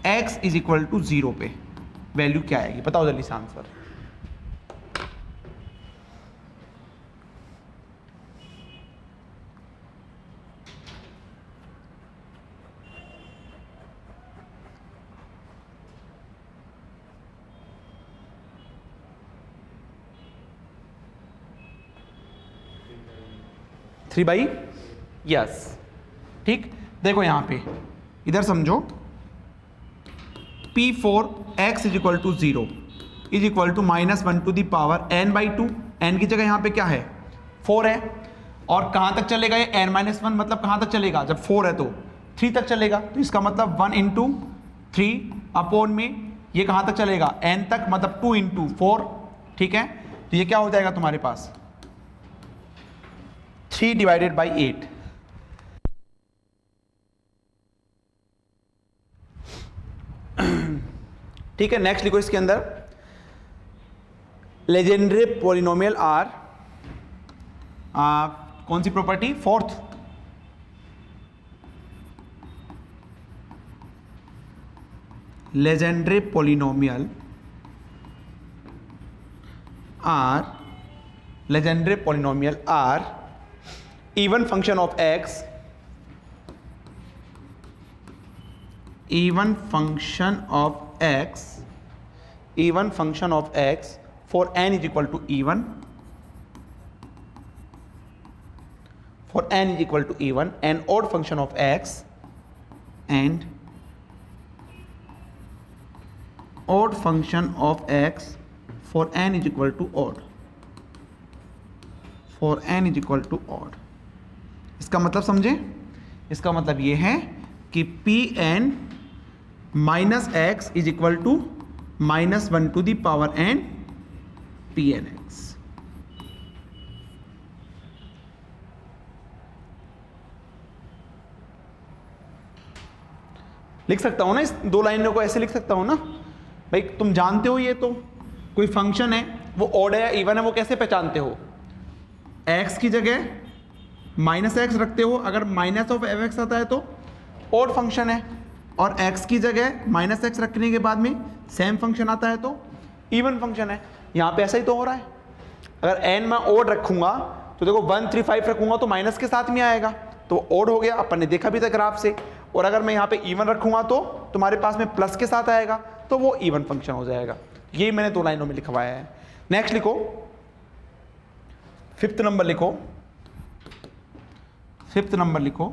S1: x is equal to 0 पे वैल्यू क्या आएगी, बताओ जल्दी से आंसर। थ्री बाई यस, ठीक। देखो यहां पे इधर समझो, P4 x is equal to 0 is equal to -1 to the power n/2। n की जगह यहां पे क्या है 4 है, और कहां तक चलेगा ये n-1, मतलब कहां तक चलेगा, जब 4 है तो 3 तक चलेगा। तो इसका मतलब 1 × 3 अपॉन में ये कहां तक चलेगा n तक, मतलब 2 × 4, ठीक है। तो ये क्या हो जाएगा तुम्हारे पास 3/8। ठीक है, नेक्स्ट लिखो इसके अंदर, लेजेंडरी पॉलिनोमियल आर, कौन सी property, fourth, Legendre polynomial are, Legendre polynomial are even function of x, even function of x even function of x for n is equal to even, for n is equal to even, and odd function of x and odd function of x for n is equal to odd, for n is equal to odd। इसका मतलब समझे? इसका मतलब ये है कि P N minus x is equal to -1 to the power n P N x. लिख सकता हूं ना, इस दो लाइनों को ऐसे लिख सकता हूं ना भाई, तुम जानते हो ये तो कोई फंक्शन है वो ऑड है या इवन है, वो कैसे पहचानते हो? x की जगह -x रखते हो, अगर माइनस ऑफ एफ एक्स आता है तो ऑड फंक्शन है, और x की जगह -x रखने के बाद में सेम फंक्शन आता है तो इवन फंक्शन है। यहाँ पे ऐसा ही तो हो रहा है। अगर n मैं ऑड रखूंगा तो देखो 1 3 5 रखूंगा तो माइनस के साथ में आएगा, तो ऑड हो गया, अपन ने देखा भी था ग्राफ से। और अगर मैं यहाँ पे इवन रखूंगा तो तुम्हारे पास में प्लस के साथ आएगा, तो वो इवन फंक्शन हो जाएगा। यही मैंने दो लाइनों में लिखवाया है। नेक्स्ट लिखो, 5th नंबर लिखो, 5th नंबर लिखो।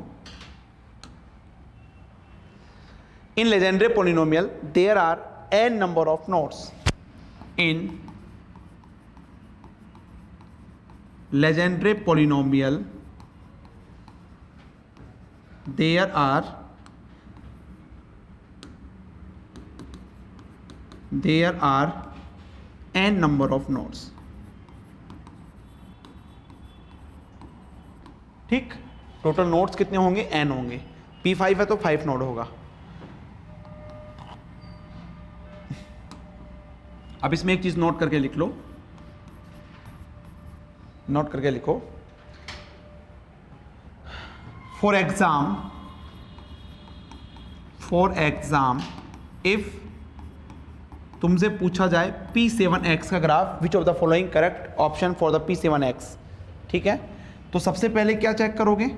S1: In Legendre polynomial there are n number of nodes. In Legendre polynomial there are n number of nodes। ठीक, टोटल नोड्स कितने होंगे? n होंगे। P5 है तो 5 नोड होगा। अब इसमें एक चीज नोट करके लिख लो, नोट करके लिखो। फॉर एग्जाम इफ तुमसे पूछा जाए P7x का graph, which of the following correct option for the P7x, ठीक है, तो सबसे पहले क्या चेक करोगे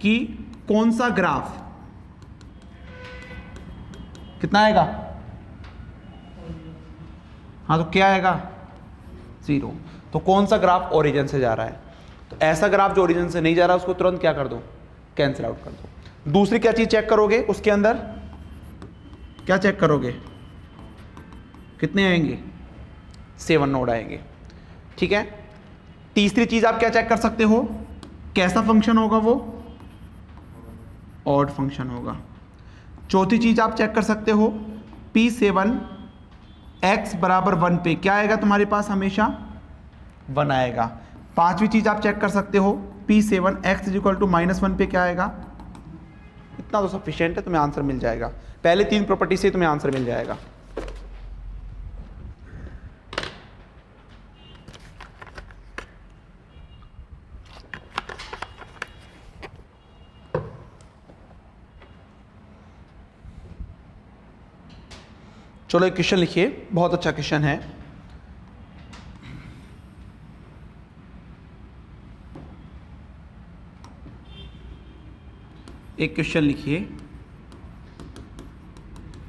S1: कि कौन सा ग्राफ कितना आएगा? हाँ, तो क्या आएगा? 0। तो कौन सा ग्राफ ओरिजिन से जा रहा है? तो ऐसा ग्राफ जो ओरिजिन से नहीं जा रहा उसको तुरंत क्या कर दो? कैंसिल आउट कर दो। दूसरी क्या चीज चेक करोगे? उसके अंदर क्या चेक करोगे? कितने आएंगे? 7 नोड आएंगे, ठीक है। तीसरी चीज आप क्या चेक कर सकते हो? कैसा फंक्शन होगा वो? ऑड फंक्शन होगा। चौथी चीज आप चेक कर सकते हो, P7x बराबर 1 पे क्या आएगा तुम्हारे पास? हमेशा 1 आएगा। पांचवी चीज आप चेक कर सकते हो, P7x इज इक्वल टू -1 पे क्या आएगा? इतना तो सफिशिएंट है, तुम्हें आंसर मिल जाएगा। पहले 3 प्रॉपर्टी से तुम्हें आंसर मिल जाएगा। चलो एक क्वेश्चन लिखिए, बहुत अच्छा क्वेश्चन है। एक क्वेश्चन लिखिए,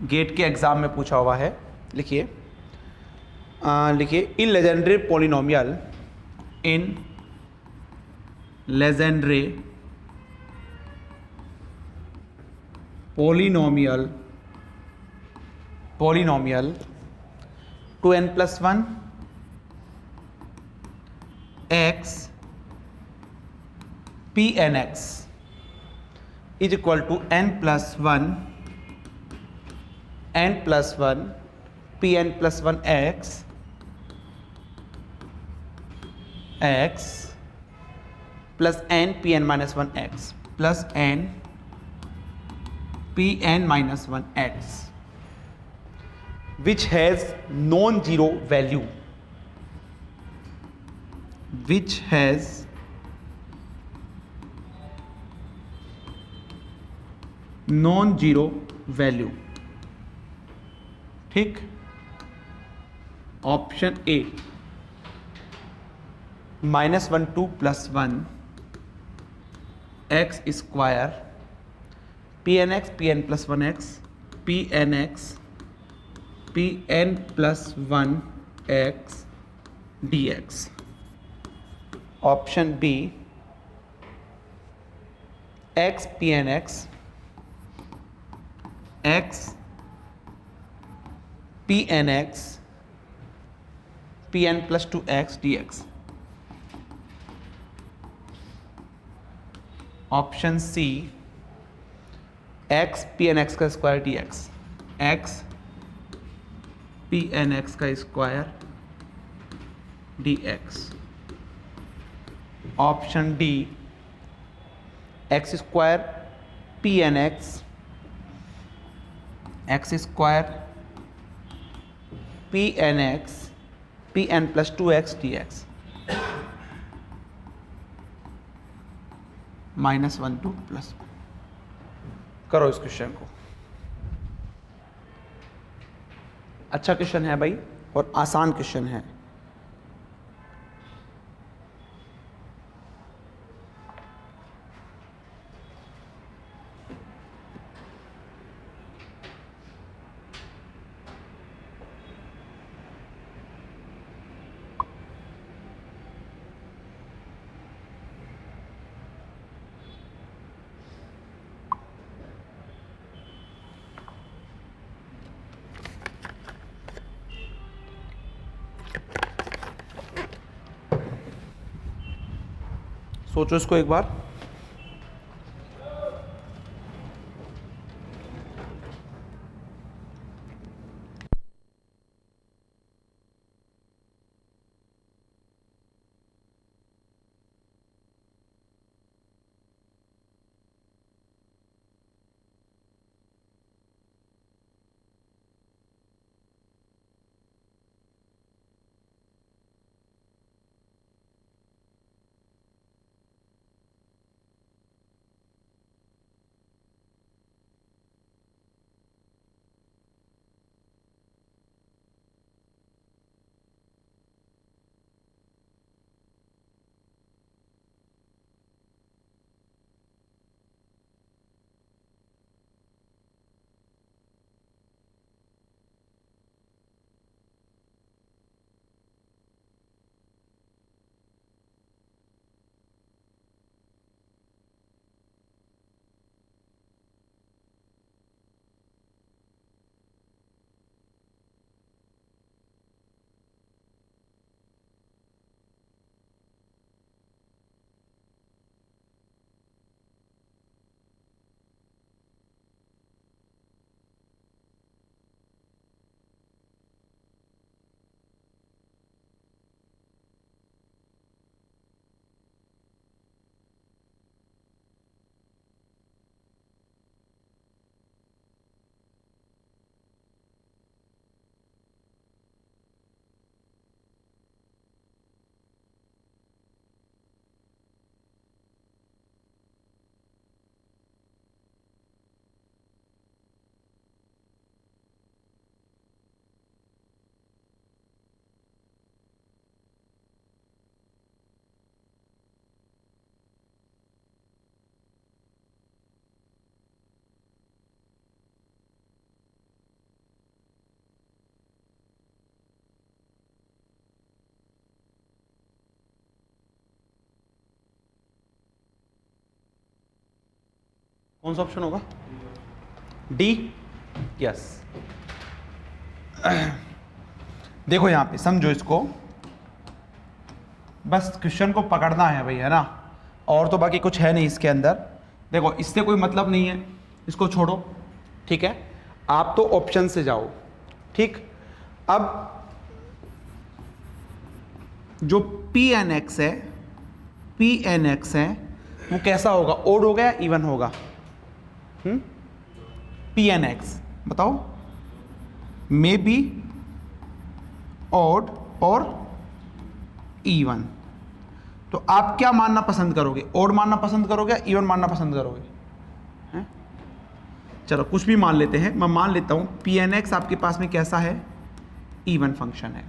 S1: गेट के एग्जाम में पूछा हुआ है। लिखिए, लिखिए in Legendre polynomial, in Legendre polynomial 2n+1 x Pnx is equal to n+1 Pn+1 x plus n Pn-1 x plus n Pn-1 x which has non-zero value, which has non-zero value, ठीक। Option A -1 2 + 1 x² Pnx Pn+1 x P N x P N plus 1 x D x. Option B x P N x x P N x P N plus 2 x D x. Option C x P N x का square d x. X P N x का square d x. Option D x square P N x x square P N x P N plus 2 x D x. -1 2 plus. करो इस question को। अच्छा question है भाई और आसान question है। सोचो इसको एक बार। कौन सा ऑप्शन होगा? डी। यस। देखो यहां पे समझो इसको, बस क्वेश्चन को पकड़ना है भाई, है ना, और तो बाकी कुछ है नहीं इसके अंदर। देखो इससे कोई मतलब नहीं है, इसको छोड़ो, ठीक है। आप तो ऑप्शन से जाओ, ठीक। अब जो पी एन एक्स है, पी एन एक्स है, वो कैसा होगा? ओड होगा या इवन होगा? पी एन एक्स बताओ। मे बी ऑड और इवन। तो आप क्या मानना पसंद करोगे? ऑड मानना पसंद करोगे या इवन मानना पसंद करोगे? हैं? चलो कुछ भी मान लेते हैं, मैं मान लेता हूं पी एन एक्स आपके पास में कैसा है? इवन फंक्शन है,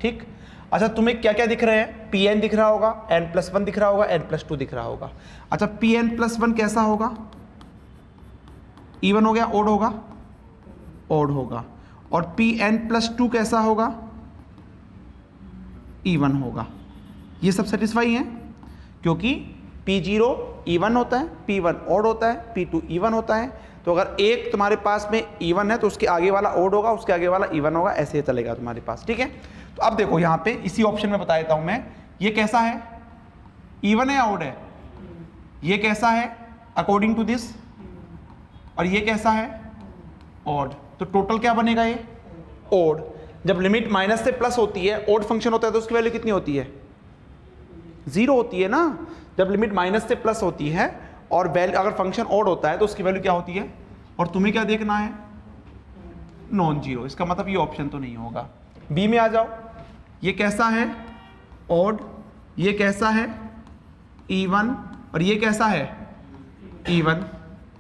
S1: ठीक। अच्छा तुम्हें क्या क्या दिख रहा है? पी एन दिख रहा होगा, एन प्लस 1 दिख रहा होगा, एन प्लस 2 दिख रहा होगा। अच्छा पी एन प्लस 1 कैसा होगा? इवन हो गया, ओड होगा? ऑड होगा, और Pn+2 कैसा होगा, इवन होगा। ये सब सेटिस्फाई हैं क्योंकि P0 इवन होता है, P1 ऑड होता है, P2 इवन होता है। तो अगर एक तुम्हारे पास में इवन है तो उसके आगे वाला ऑड होगा, उसके आगे वाला इवन होगा, ऐसे ही चलेगा तुम्हारे पास, ठीक है। तो अब देखो यहाँ पे इसी ऑप्शन में बता देता हूं मैं, ये कैसा है, इवन है या ऑड है, ये कैसा है अकॉर्डिंग टू दिस, और ये कैसा है ऑड। तो टोटल क्या बनेगा ये ऑड। जब लिमिट माइनस से प्लस होती है, ऑड फंक्शन होता है तो उसकी वैल्यू कितनी होती है, 0 होती है ना। जब लिमिट माइनस से प्लस होती है और वैल्यू अगर फंक्शन ऑड होता है तो उसकी वैल्यू क्या होती है, और तुम्हें क्या देखना है, नॉन जीरो। इसका मतलब ये ऑप्शन तो नहीं होगा। बी में आ जाओ, ये कैसा है ऑड, ये कैसा है इवन, और ये कैसा है इवन।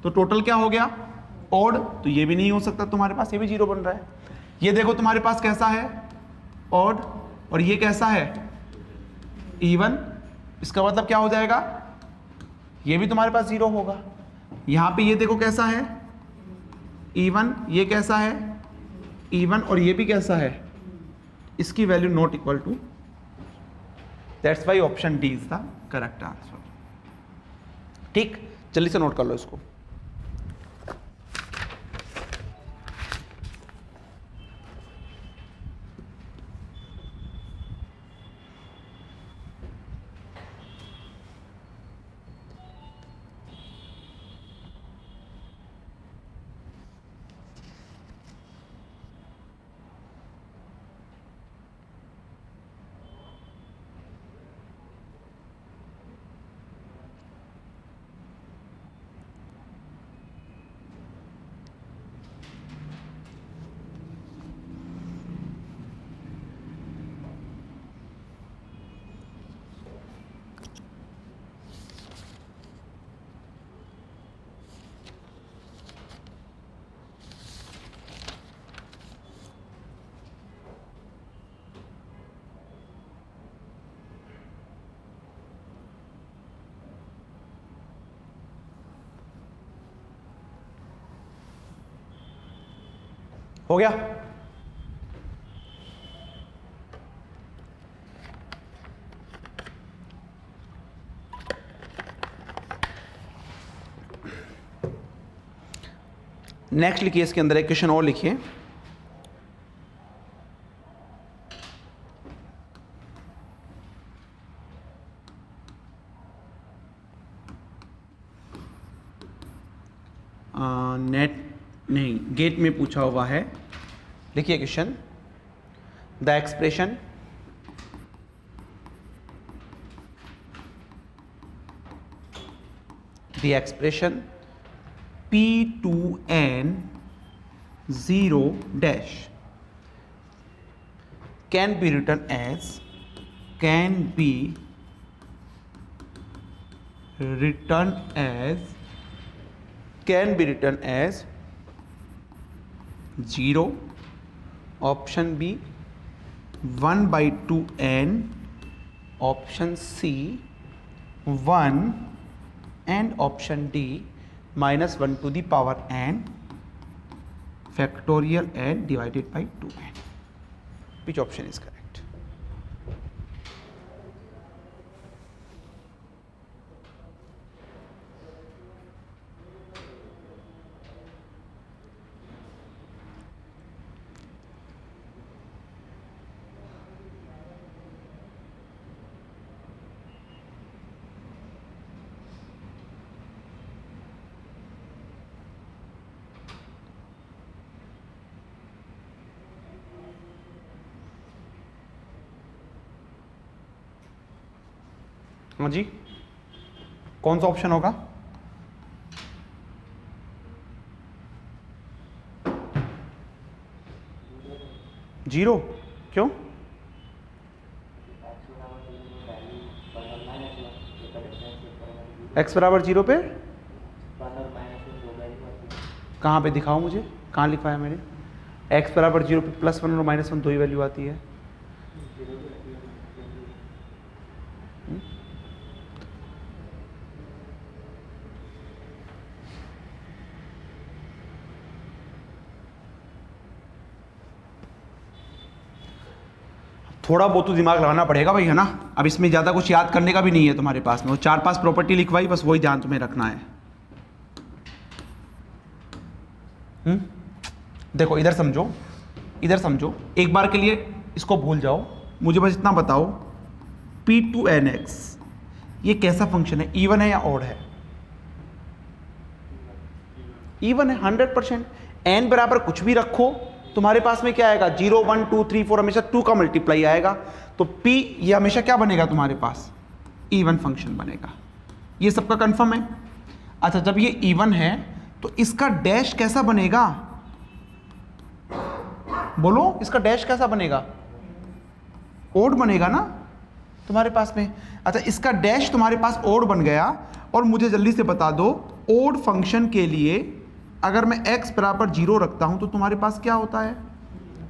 S1: तो टोटल क्या हो गया ऑड, तो ये भी नहीं हो सकता तुम्हारे पास, ये भी 0 बन रहा है। ये देखो तुम्हारे पास कैसा है ऑड, और ये कैसा है इवन। इसका मतलब क्या हो जाएगा, ये भी तुम्हारे पास 0 होगा। यहां पे ये देखो कैसा है इवन, ये कैसा है इवन, और ये भी कैसा है, इसकी value not equal to. That's why option D is the correct answer. ठीक, जल्दी से नोट कर लो इसको। हो गया। नेक्स्ट लिखिए, इसके अंदर एक क्वेश्चन और लिखिए। नेट नहीं, गेट में पूछा हुआ है। लिखिए question, the expression P2n 0 dash can be written as 0, option B 1/2n, option C 1, and option D -1 to the power n factorial n divided by 2n. Which option is correct? हाँ जी, कौन सा option होगा? Zero, क्यों? x बराबर 0 पे कहाँ पे दिखाओ मुझे, कहाँ लिखा है मैंने? x बराबर 0 पे +1 और -1 दो ही वैल्यू आती है। थोड़ा बहुत तो दिमाग लगाना पड़ेगा भाई, है ना। अब इसमें ज़्यादा कुछ याद करने का भी नहीं है तुम्हारे पास में, वो 4-5 प्रॉपर्टी लिखवाई, बस वही ध्यान तुम्हें रखना है। देखो इधर समझो, इधर समझो, एक बार के लिए इसको भूल जाओ, मुझे बस इतना बताओ P2nx ये कैसा फंक्शन है, इवन है या ऑड है? इवन है 100%। n बराबर कुछ भी रखो तुम्हारे पास में क्या आएगा, 0 1 2 3 4, हमेशा 2 का मल्टीप्लाई आएगा, तो p ये हमेशा क्या बनेगा तुम्हारे पास, इवन फंक्शन बनेगा। ये सबका कंफर्म है? अच्छा, जब ये इवन है तो इसका डैश कैसा बनेगा, बोलो इसका डैश कैसा बनेगा, ओड बनेगा ना तुम्हारे पास में। अच्छा, इसका डैश तुम्हारे पास ओड बन गया, और मुझे जल्दी से बता दो ओड फंक्शन के लिए अगर मैं x बराबर 0 रखता हूं तो तुम्हारे पास क्या होता है,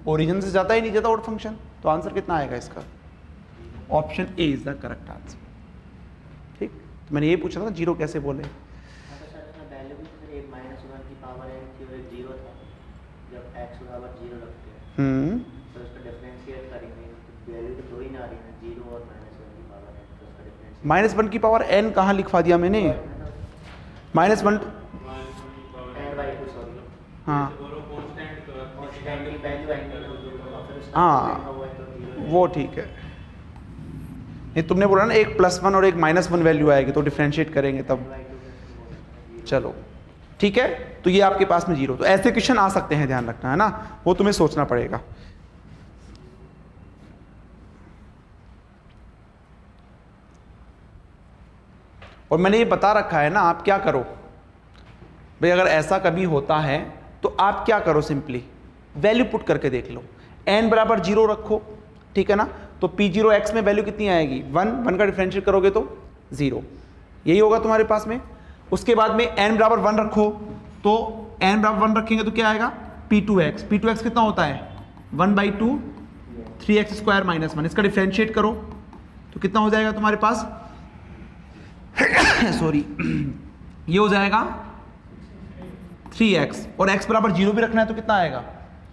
S1: ओरिजिन से जाता ही नहीं जाता ओड फंक्शन, तो आंसर कितना आएगा इसका, option A is the correct answer. ठीक, तो मैंने ये पूछा था 0 कैसे बोले। -1 की पावर n कहाँ लिखवा दिया मैंने, -1, हाँ हाँ वो ठीक है। ये तुमने बोला ना एक +1 और एक -1 वैल्यू आएगी तो डिफ्रेंशिएट करेंगे तब, चलो ठीक है। तो ये आपके पास में 0, तो ऐसे क्वेश्चन आ सकते हैं, ध्यान रखना है ना, वो तुम्हें सोचना पड़ेगा। और मैंने ये बता रखा है ना, आप क्या करो भाई, अगर ऐसा कभी होता है तो आप क्या करो, सिंपली वैल्यू पुट करके देख लो, n बराबर 0 रखो, ठीक है ना, तो P0x में वैल्यू कितनी आएगी, 1 का डिफरेंशिएट करोगे तो 0, यही होगा तुम्हारे पास में। उसके बाद में n बराबर 1 रखो, तो n बराबर 1 रखेंगे तो क्या आएगा, P2x कितना होता है, 1/2 3x² - 1, इसका डिफरेंशिएट करो तो कितना हो जाएगा तुम्हारे पास सॉरी ये हो जाएगा 3x, और x बराबर 0 भी रखना है तो कितना आएगा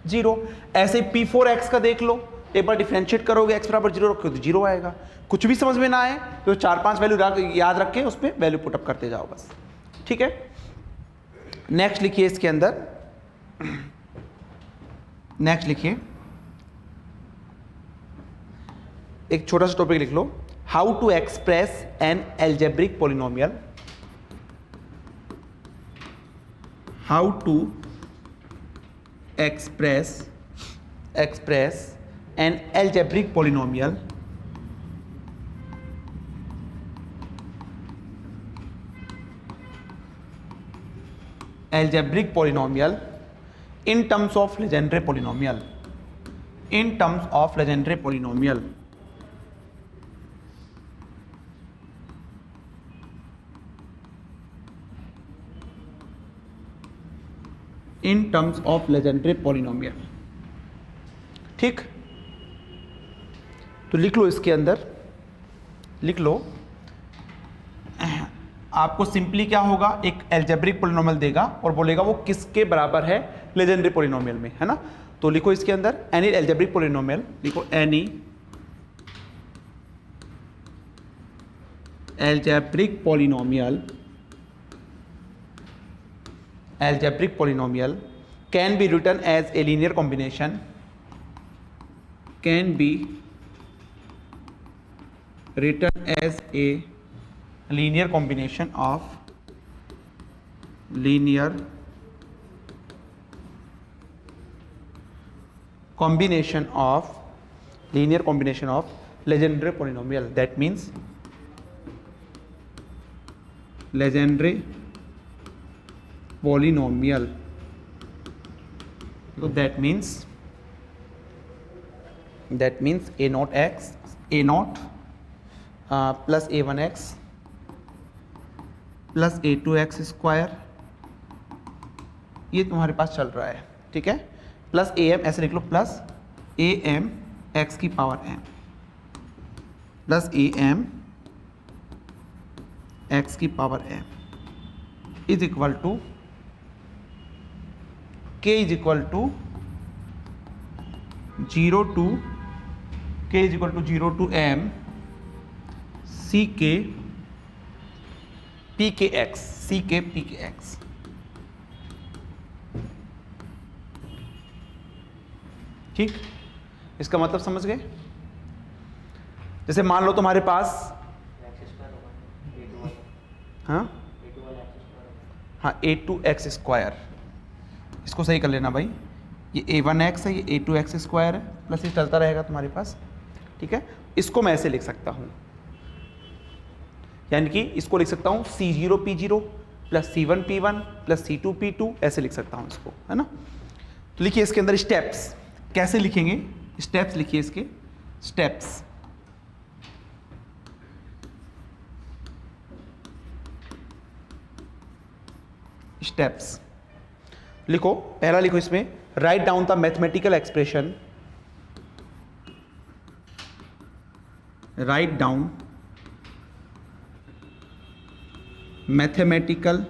S1: 0। ऐसे P4x का देख लो, एक बार डिफरेंशिएट करोगे x बराबर 0 रखोगे तो 0 आएगा। कुछ भी समझ में ना आए तो 4-5 वैल्यू याद रख के उस पर वैल्यू पुटअप करते जाओ बस, ठीक है। नेक्स्ट लिखिए, इसके अंदर नेक्स्ट लिखिए, एक छोटा सा टॉपिक लिख लो, how to express an algebraic polynomial, how to express an algebraic polynomial in terms of Legendre polynomial, in terms of Legendre polynomial, in terms of Legendre polynomial। ठीक, तो लिख लो, इसके अंदर लिख लो, आपको सिंपली क्या होगा, एक एल्जेब्रिक पोलिनोमियल देगा और बोलेगा वो किसके बराबर है लेजेंडरी पोलिनोमियल में, है ना। तो लिखो इसके अंदर एनी एल्जेब्रिक पोलिनोमियल, लिखो any algebraic polynomial can be written as a linear combination, can be written as a linear combination of Legendre polynomial, that means Legendre polynomial, so that means a naught x, a naught plus a1x plus a2x square, ये तुम्हारे पास चल रहा है, ठीक है, plus am, ऐसे लिख लो, प्लस am x की power m plus am x की power m is equal to k is equal to 0 to k is equal to 0 to m C K P के एक्स, सी के पी के x. ठीक, इसका मतलब समझ गए? जैसे मान लो तुम्हारे पास हाँ हाँ a2x², इसको सही कर लेना भाई, ये a1x है, ये a2x² है, प्लस ये चलता रहेगा तुम्हारे पास। ठीक है, इसको मैं ऐसे लिख सकता हूँ, यानी कि इसको लिख सकता हूँ C0P0 plus C1P1 plus C2P2, ऐसे लिख सकता हूँ इसको, है ना। तो लिखिए इसके अंदर स्टेप्स, कैसे लिखेंगे? स्टेप्स लिखिए इसके, स्टेप्स। स्टेप्स लिखो, पहला लिखो इसमें, write down the mathematical expression, write down mathematical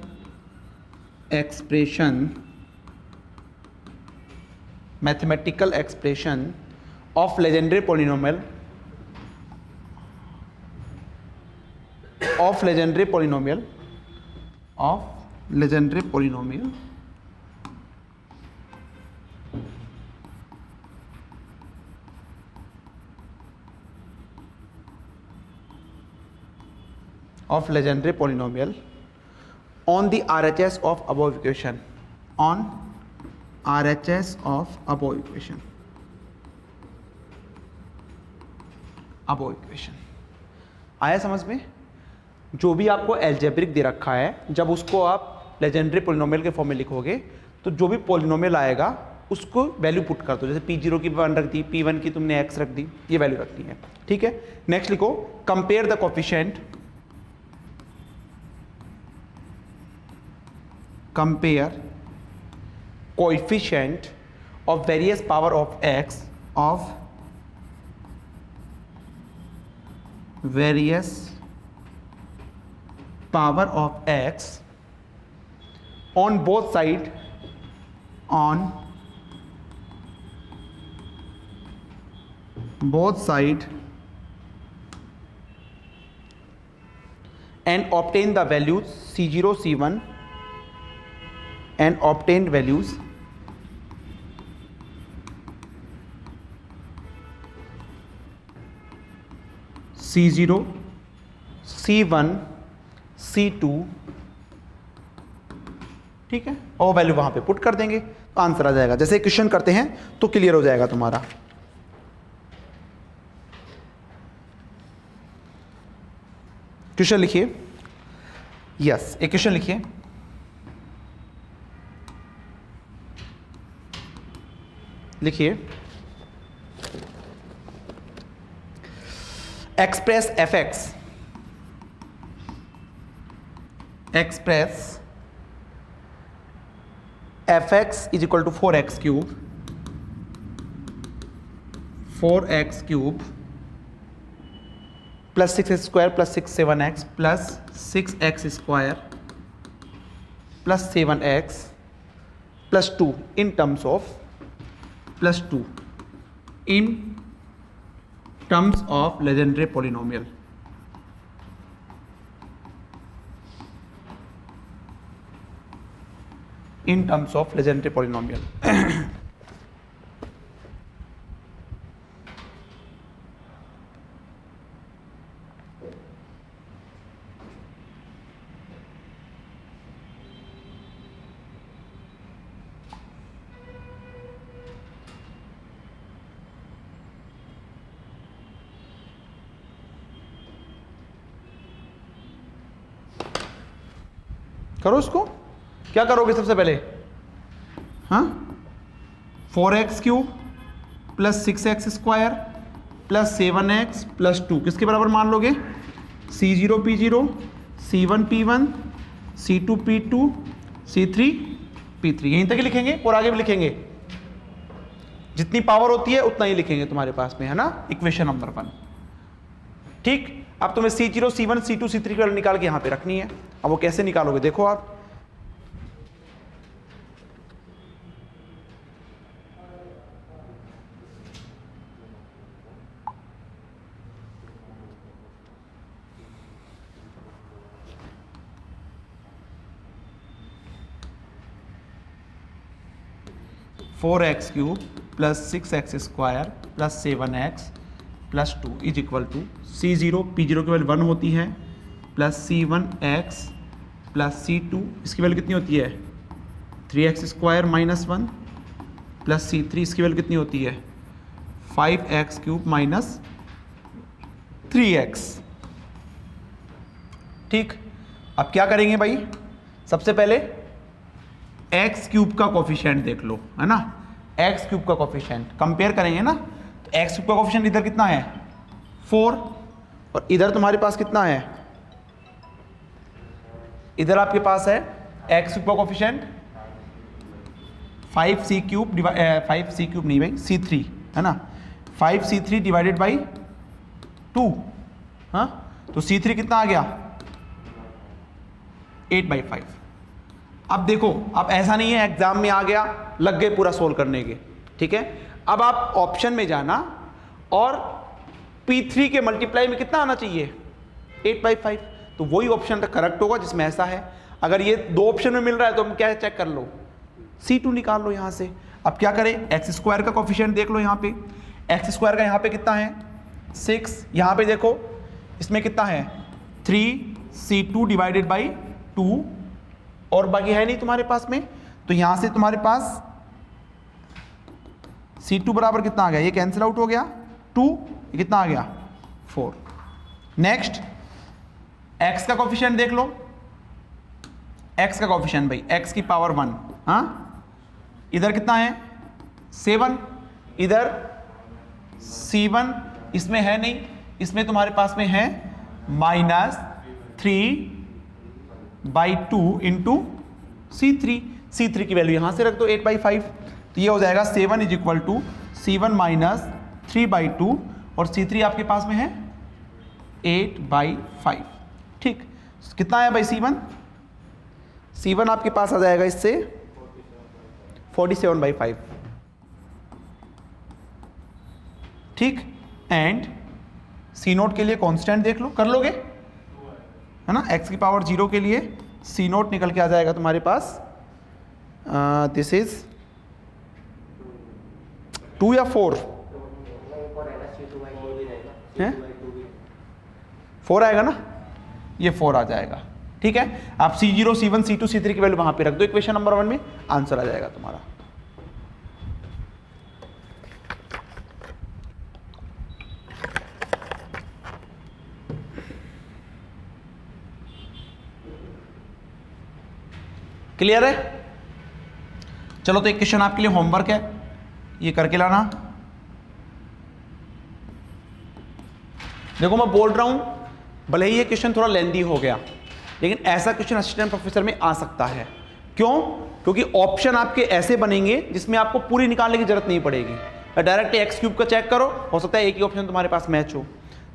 S1: expression, mathematical expression of Legendre polynomial, of Legendre polynomial, of Legendre polynomial of legendary polynomial on the RHS of above equation, on RHS of above equation, above equation। आया समझ में? जो भी आपको algebraic दे रखा है, जब उसको आप लेजेंडरी पोलिनोमियल के फॉर्म में लिखोगे तो जो भी पोलिनोमियल आएगा उसको वैल्यू पुट कर दो। जैसे P0 की 1 रख दी, P1 की तुमने x रख दी, ये वैल्यू रखनी है। ठीक है, नेक्स्ट लिखो, compare the coefficient, compare coefficient of various power of x, of various power of x on both side, on both side, and obtain the values C0, C1 and obtained values C0, C1, C2। ठीक है, और value वहां पे put कर देंगे तो answer आ जाएगा। जैसे क्वेश्चन करते हैं तो क्लियर हो जाएगा तुम्हारा। क्वेश्चन लिखिए, यस, एक क्वेश्चन लिखिए, लिखिए, express fx, express fx is equal to 4x cube, 4x cube plus 6x² plus 6 7x plus 6x² plus 7x plus 2 in terms of, plus 2 in terms of Legendre polynomial. In terms of Legendre polynomial. करो उसको, क्या करोगे सबसे पहले? हाँ, 4x cube plus 6x² plus 7x plus 2 किसके बराबर मान लोगे? C0 P0, C1 P1, C2 P2, C3 P3। यहीं तक ही लिखेंगे और आगे भी लिखेंगे, जितनी पावर होती है उतना ही लिखेंगे तुम्हारे पास में, है ना, इक्वेशन नंबर 1। ठीक, अब तुम्हें C0, C1, C2, C3 की वैल्यू निकाल के यहां पे रखनी है। अब वो कैसे निकालोगे देखो आप, 4x cube plus 6x square plus 7x plus 2 is equal to C0 P0 की वैल्यू 1 होती है प्लस C1x प्लस C2 इसकी वैल्यू कितनी होती है 3x square minus 1 plus C3 इसकी वैल्यू कितनी होती है 5x क्यूब माइनस 3x। ठीक, अब क्या करेंगे भाई, सबसे पहले x क्यूब का कोफिशिएंट देख लो, है ना, x क्यूब का कोफिशिएंट कंपेयर करेंगे ना, तो x क्यूब का कोफिशिएंट इधर कितना है 4 और इधर तुम्हारे पास कितना है, इधर आपके पास है x क्यूब का कोफिशिएंट 5c क्यूब नहीं भाई c3 है ना, 5c3 डिवाइडेड बाई 2, हाँ तो c3 कितना आ गया 8/5। अब देखो, अब ऐसा नहीं है एग्जाम में आ गया लग गए पूरा सोल्व करने के, ठीक है, अब आप ऑप्शन में जाना और P3 के मल्टीप्लाई में कितना आना चाहिए 8/5, तो वही ऑप्शन करेक्ट होगा जिसमें ऐसा है। अगर ये दो ऑप्शन में मिल रहा है तो हम क्या चेक कर लो, C2 निकाल लो यहां से। अब क्या करें, एक्स स्क्वायर का कोफिशिएंट देख लो, यहाँ पे एक्स स्क्वायर का यहाँ पे कितना है 6, यहाँ पे देखो इसमें कितना है 3c2 डिवाइडेड बाई 2 और बाकी है नहीं तुम्हारे पास में, तो यहां से तुम्हारे पास C2 बराबर कितना आ गया, ये कैंसिल आउट हो गया 2, ये कितना आ गया 4। नेक्स्ट x का कोफिशिएंट देख लो, x का कोफिशिएंट भाई x की पावर 1, हाँ इधर कितना है 7, इधर C1 इसमें है नहीं, इसमें तुम्हारे पास में है -3/2 इंटू C3 की वैल्यू यहां से रख दो 8/5, तो ये हो जाएगा 7 is equal to C1 minus 3/2 और C3 आपके पास में है 8/5। ठीक, कितना है भाई C1 आपके पास आ जाएगा इससे 47/5। ठीक, एंड C0 के लिए कांस्टेंट देख लो, कर लोगे है ना, x की पावर 0 के लिए C0 निकल के आ जाएगा तुम्हारे पास, दिस इज 2 या 4 है, 4 आएगा ना, ये 4 आ जाएगा। ठीक है, आप C0 C1 C2 C3 की वैल्यू वहां पे रख दो इक्वेशन नंबर 1 में, आंसर आ जाएगा तुम्हारा। क्लियर है, चलो तो एक क्वेश्चन आपके लिए होमवर्क है, ये करके लाना। देखो मैं बोल रहा हूं भले ही ये क्वेश्चन थोड़ा लेंदी हो गया, लेकिन ऐसा क्वेश्चन असिस्टेंट प्रोफेसर में आ सकता है। क्यों? क्योंकि ऑप्शन आपके ऐसे बनेंगे जिसमें आपको पूरी निकालने की जरूरत नहीं पड़ेगी, डायरेक्ट एक्स क्यूब का चेक करो, हो सकता है एक ही ऑप्शन तुम्हारे पास मैच हो,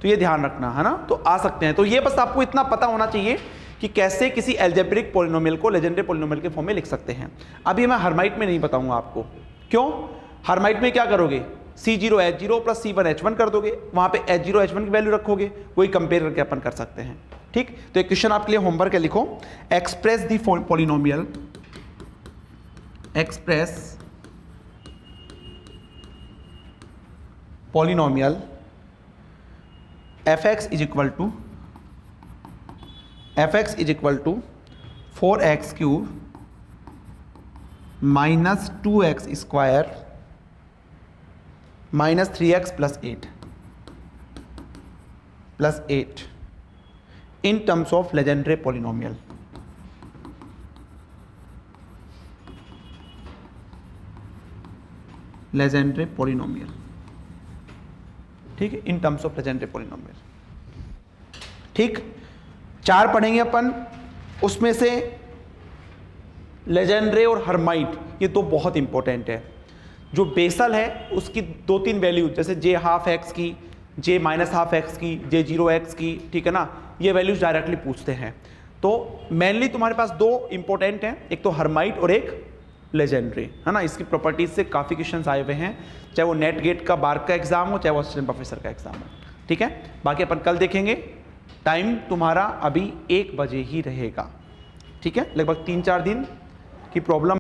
S1: तो ये ध्यान रखना है ना, तो आ सकते हैं। तो ये बस आपको इतना पता होना चाहिए कि कैसे किसी एल्जेब्रिक पॉलिनोमियल को लेजेंडरी पॉलिनोमियल के फॉर्म में लिख सकते हैं। अभी मैं हर्माइट में नहीं बताऊंगा आपको, क्यों? हर्माइट में क्या करोगे, C0 H0 plus C1 H1 कर दोगे, वहां पे H0 H1 की वैल्यू रखोगे, वही कंपेयर करके अपन कर सकते हैं। ठीक, तो एक क्वेश्चन आपके लिए होमवर्क है, लिखो express the polynomial, express polynomial fx is equal to 4x cube minus 2x square minus 3x plus 8 in terms of Legendre polynomial. Legendre polynomial, ठीक है, in terms of Legendre polynomial. ठीक, 4 पढ़ेंगे अपन, उसमें से लेजेंडरे और हर्माइट ये तो बहुत इंपॉर्टेंट है। जो बेसल है उसकी 2-3 वैल्यू, जैसे J12x की, J-12x की, J0x की, ठीक है ना, ये वैल्यूज डायरेक्टली पूछते हैं। तो मेनली तुम्हारे पास 2 इंपॉर्टेंट हैं, एक तो हर्माइट और एक लेजेंडरी, है ना। इसकी प्रॉपर्टीज से काफ़ी क्वेश्चंस आए हुए हैं, चाहे वो नेट गेट का बार्क का एग्जाम हो, चाहे वो असिस्टेंट प्रोफेसर का एग्जाम हो। ठीक है, बाकी अपन कल देखेंगे। टाइम तुम्हारा अभी 1 बजे ही रहेगा, ठीक है, लगभग 3-4 दिन की प्रॉब्लम